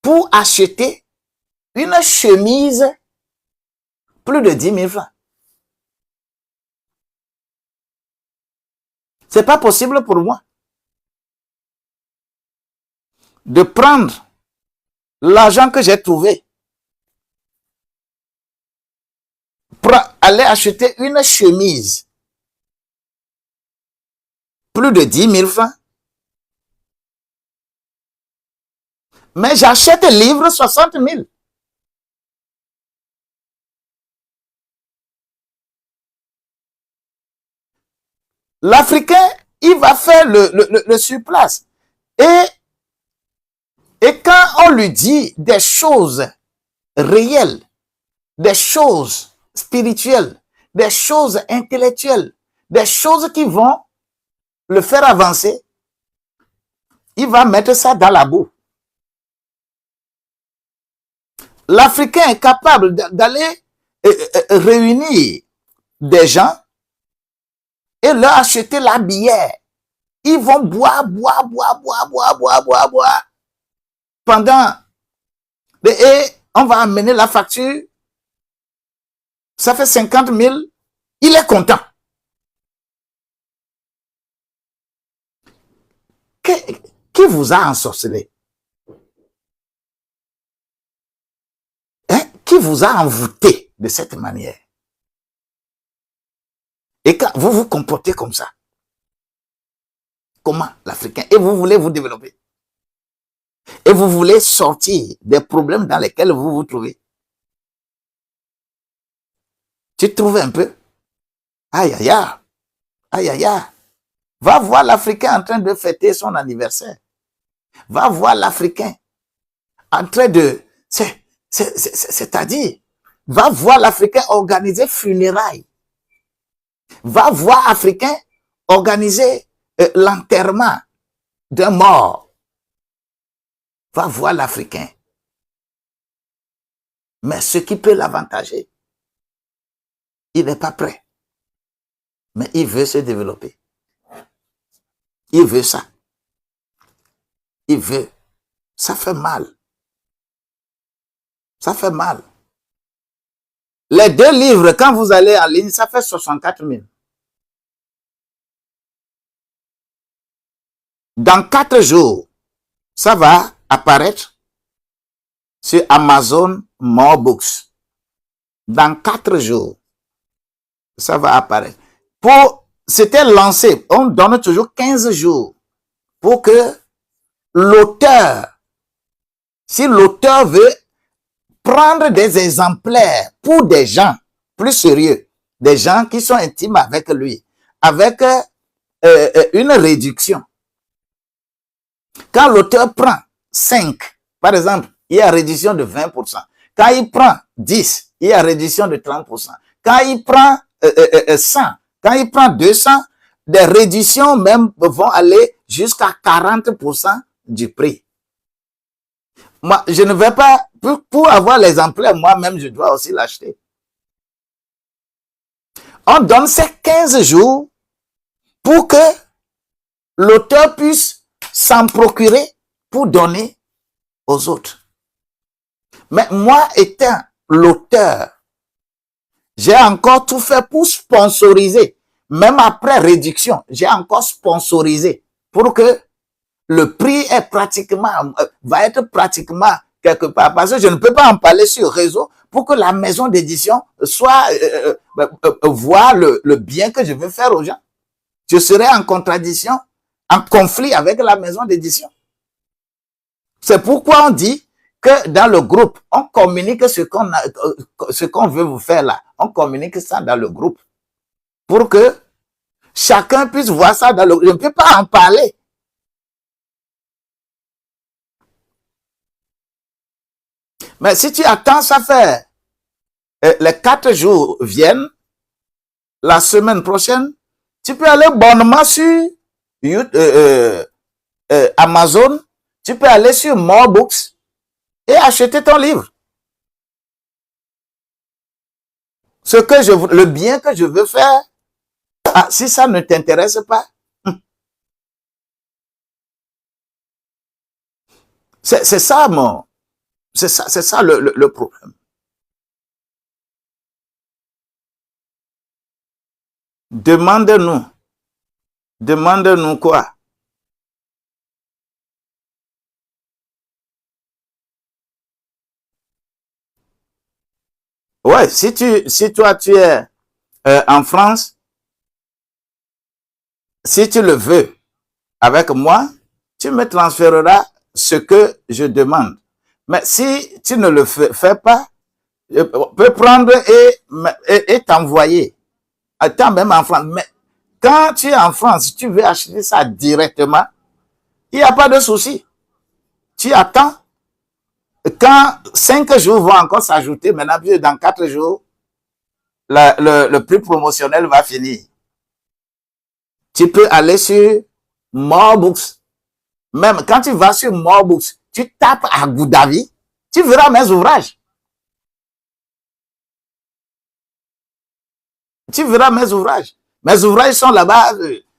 pour acheter une chemise plus de 10 000 francs. C'est pas possible pour moi de prendre l'argent que j'ai trouvé pour aller acheter une chemise plus de 10 000 francs. Mais j'achète un livre 60 000. L'Africain, il va faire le surplace. Et quand on lui dit des choses réelles, des choses spirituelles, des choses intellectuelles, des choses qui vont le faire avancer, il va mettre ça dans la boue. L'Africain est capable d'aller réunir des gens et leur acheter la bière. Ils vont boire pendant, et on va amener la facture, ça fait 50 000, il est content. Qui vous a ensorcelé? Qui vous a envoûté de cette manière? Et quand vous vous comportez comme ça, comment l'Africain? Et vous voulez vous développer. Et vous voulez sortir des problèmes dans lesquels vous vous trouvez. Tu trouves un peu? Aïe, aïe, aïe. Aïe, aïe, aïe. Va voir l'Africain en train de fêter son anniversaire. Va voir l'Africain en train de... C'est-à-dire, va voir l'Africain organiser funérailles. Va voir l'Africain organiser l'enterrement d'un mort. Va voir l'Africain. Mais ce qui peut l'avantager, il n'est pas prêt. Mais il veut se développer. Il veut ça. Il veut. Ça fait mal. Ça fait mal. Les 2 livres, quand vous allez en ligne, ça fait 64 000. Dans 4 jours, ça va apparaître sur Amazon More Books. Dans 4 jours, ça va apparaître. c'était lancé, on donne toujours 15 jours pour que l'auteur, si l'auteur veut prendre des exemplaires pour des gens plus sérieux, des gens qui sont intimes avec lui, avec une réduction. Quand l'auteur prend 5, par exemple, il y a réduction de 20%. Quand il prend 10, il y a réduction de 30%. Quand il prend 100, quand il prend 200, des réductions même vont aller jusqu'à 40% du prix. Moi, je ne vais pas, pour avoir l'exemplaire, moi-même, je dois aussi l'acheter. On donne ces 15 jours pour que l'auteur puisse s'en procurer pour donner aux autres. Mais moi, étant l'auteur, j'ai encore tout fait pour sponsoriser. Même après réduction, j'ai encore sponsorisé pour que le prix est va être pratiquement quelque part. Parce que je ne peux pas en parler sur le réseau pour que la maison d'édition soit voit le bien que je veux faire aux gens. Je serai en contradiction, en conflit avec la maison d'édition. C'est pourquoi on dit que dans le groupe, on communique ce qu'on veut vous faire là. On communique ça dans le groupe pour que chacun puisse voir ça dans le groupe. Je ne peux pas en parler. Mais si tu attends, ça fait les 4 jours viennent, la semaine prochaine, tu peux aller bonnement sur Amazon, tu peux aller sur More Books et acheter ton livre. Le bien que je veux faire, si ça ne t'intéresse pas, c'est ça le problème. Demande-nous quoi? Ouais, si toi tu es en France, si tu le veux, avec moi, tu me transféreras ce que je demande. Mais si tu ne le fais pas, je peux prendre et t'envoyer. Attends, même en France. Mais quand tu es en France, si tu veux acheter ça directement, il n'y a pas de souci. Tu attends. Quand 5 jours vont encore s'ajouter, maintenant, dans 4 jours, le prix promotionnel va finir. Tu peux aller sur More Books. Même quand tu vas sur More Books, tu tapes à Goudavi, tu verras mes ouvrages. Tu verras mes ouvrages. Mes ouvrages sont là-bas,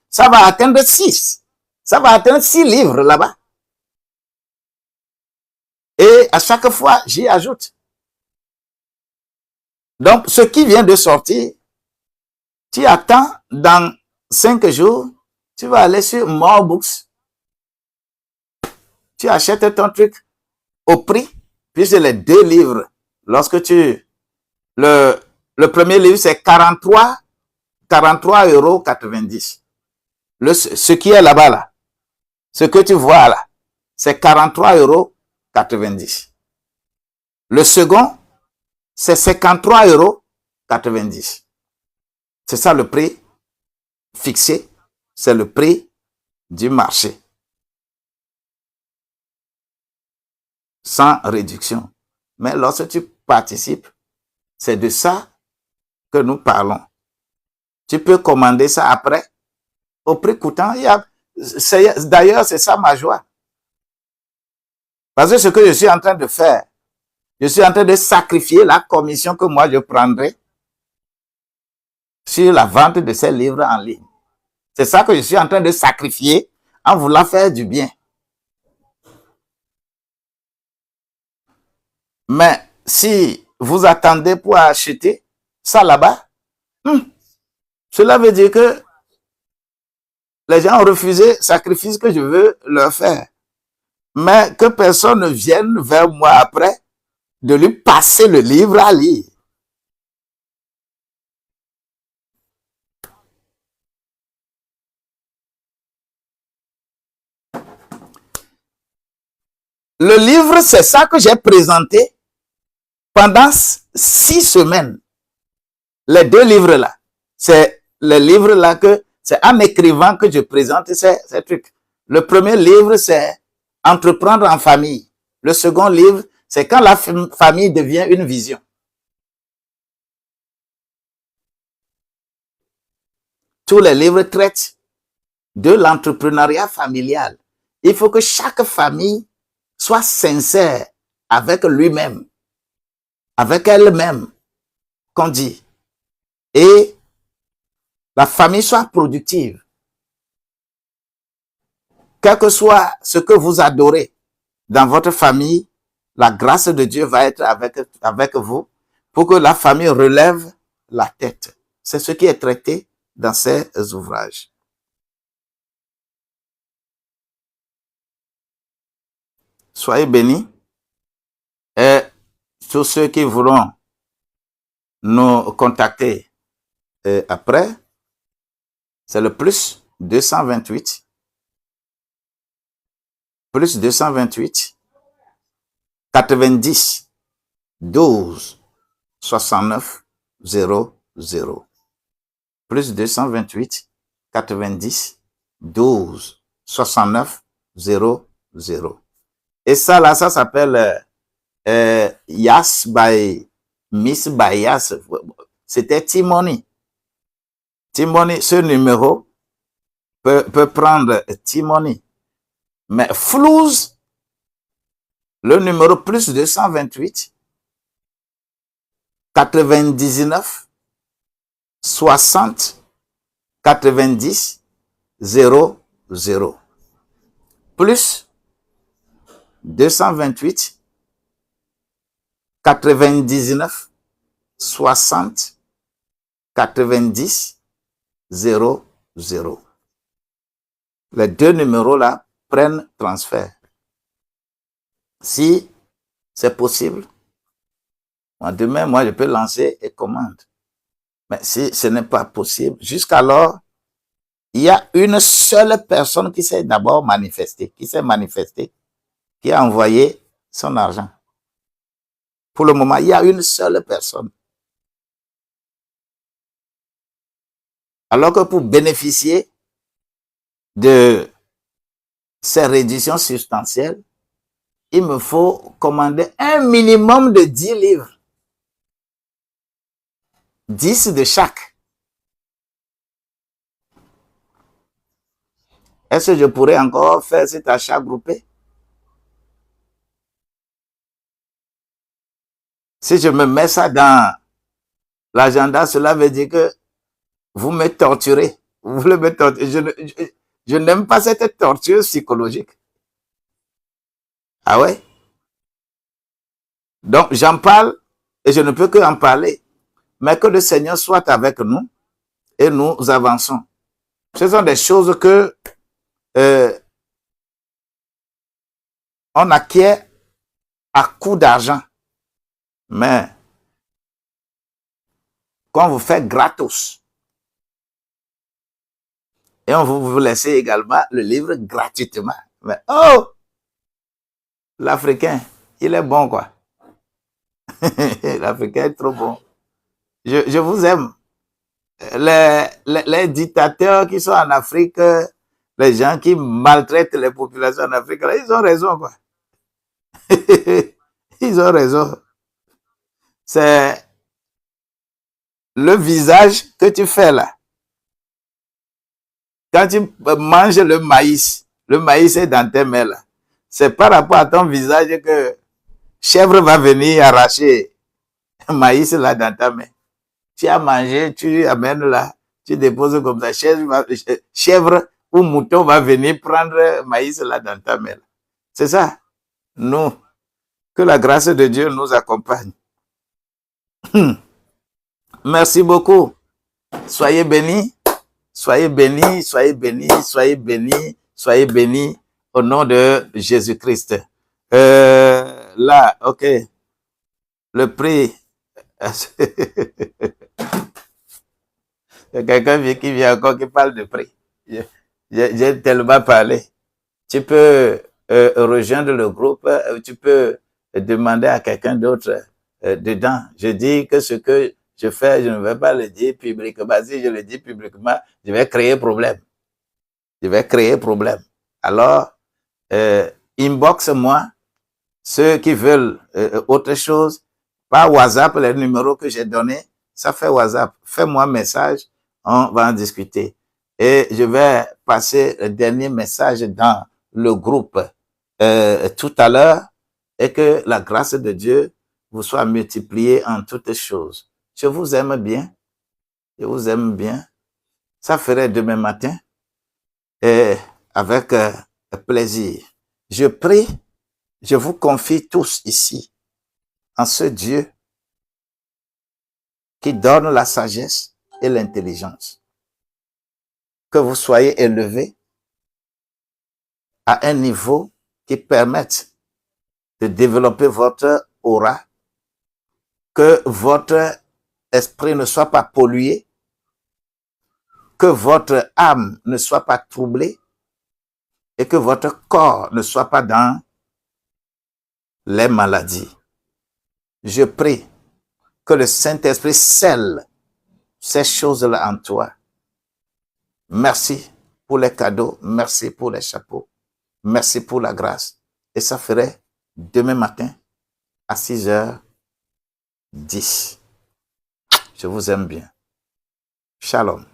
ça va atteindre 6. Ça va atteindre 6 livres là-bas. Et à chaque fois, j'y ajoute. Donc, ce qui vient de sortir, tu attends dans 5 jours, tu vas aller sur More Books. Tu achètes ton truc au prix, puis c'est les 2 livres. Lorsque le premier livre, c'est 43,90 €. Ce qui est là-bas, là, ce que tu vois là, c'est 43,90 €. Le second, c'est 53,90 €. C'est ça le prix fixé, c'est le prix du marché. Sans réduction. Mais lorsque tu participes, c'est de ça que nous parlons. Tu peux commander ça après, au prix coûtant. D'ailleurs, c'est ça ma joie. Parce que ce que je suis en train de faire, je suis en train de sacrifier la commission que moi je prendrai sur la vente de ces livres en ligne. C'est ça que je suis en train de sacrifier en voulant faire du bien. Mais si vous attendez pour acheter ça là-bas, cela veut dire que les gens ont refusé le sacrifice que je veux leur faire. Mais que personne ne vienne vers moi après de lui passer le livre à lire. le livre, c'est ça que j'ai présenté pendant 6 semaines. Les 2 livres-là. C'est les livres-là que, c'est en écrivant que je présente ces trucs. Le premier livre, c'est Entreprendre en famille. Le second livre, c'est Quand la famille devient une vision. Tous les livres traitent de l'entrepreneuriat familial. Il faut que chaque famille soit sincère avec lui-même, avec elle-même, qu'on dit. Et la famille soit productive. Quel que soit ce que vous adorez dans votre famille, la grâce de Dieu va être avec vous pour que la famille relève la tête. C'est ce qui est traité dans ces ouvrages. Soyez bénis. Et tous ceux qui voudront nous contacter après, c'est le plus 228 90 12 69 00 plus 228 90 12 69 00. Et ça là, ça s'appelle Yas by Miss by Yas. C'était Timoni. Timoni, ce numéro peut prendre Timoni. Mais Flouze, le numéro plus 228 99 60 90 00 plus 228 99 60 90 00. Les 2 numéros là prennent transfert. Si c'est possible, demain, moi, je peux lancer et commande. Mais si ce n'est pas possible, jusqu'alors, il y a une seule personne qui s'est d'abord manifestée, qui a envoyé son argent. Pour le moment, il y a une seule personne. Alors que pour bénéficier de ces réductions substantielles, il me faut commander un minimum de 10 livres. 10 de chaque. Est-ce que je pourrais encore faire cet achat groupé? Si je me mets ça dans l'agenda, cela veut dire que vous me torturez. Vous voulez me torturer. Je n'aime pas cette torture psychologique. Ah ouais? Donc, j'en parle et je ne peux que en parler. Mais que le Seigneur soit avec nous et nous avançons. Ce sont des choses que on acquiert à coup d'argent. Mais quand vous faites gratos, et on vous laisse également le livre gratuitement. Mais oh, l'Africain, il est bon quoi. L'Africain est trop bon. Je vous aime. Les dictateurs qui sont en Afrique, les gens qui maltraitent les populations en Afrique, là, ils ont raison quoi. Ils ont raison. C'est le visage que tu fais là. Quand tu manges le maïs est dans tes mains là. C'est par rapport à ton visage que chèvre va venir arracher le maïs là dans ta main. Tu as mangé, tu amènes là, tu déposes comme ça. Chèvre ou mouton va venir prendre maïs là dans ta main. C'est ça. Nous, que la grâce de Dieu nous accompagne. Merci beaucoup. Soyez bénis. Soyez bénis, soyez bénis, soyez bénis, soyez bénis au nom de Jésus-Christ. Là, ok. Le prix. Il y a quelqu'un qui vient encore qui parle de prix. J'ai tellement parlé. Tu peux rejoindre le groupe, tu peux demander à quelqu'un d'autre dedans. Je dis que ce que je fais, je ne vais pas le dire publiquement. Si je le dis publiquement, je vais créer problème. Je vais créer problème. Alors, inbox-moi ceux qui veulent autre chose par WhatsApp, les numéros que j'ai donnés, ça fait WhatsApp. Fais-moi un message, on va en discuter. Et je vais passer le dernier message dans le groupe tout à l'heure et que la grâce de Dieu vous soit multipliée en toutes choses. Je vous aime bien. Je vous aime bien. Ça ferait demain matin et avec plaisir. Je prie, je vous confie tous ici en ce Dieu qui donne la sagesse et l'intelligence. Que vous soyez élevés à un niveau qui permette de développer votre aura, que votre esprit ne soit pas pollué, que votre âme ne soit pas troublée et que votre corps ne soit pas dans les maladies. Je prie que le Saint-Esprit scelle ces choses-là en toi. Merci pour les cadeaux, merci pour les chapeaux, merci pour la grâce. Et ça ferait demain matin à 6h10. Je vous aime bien. Shalom.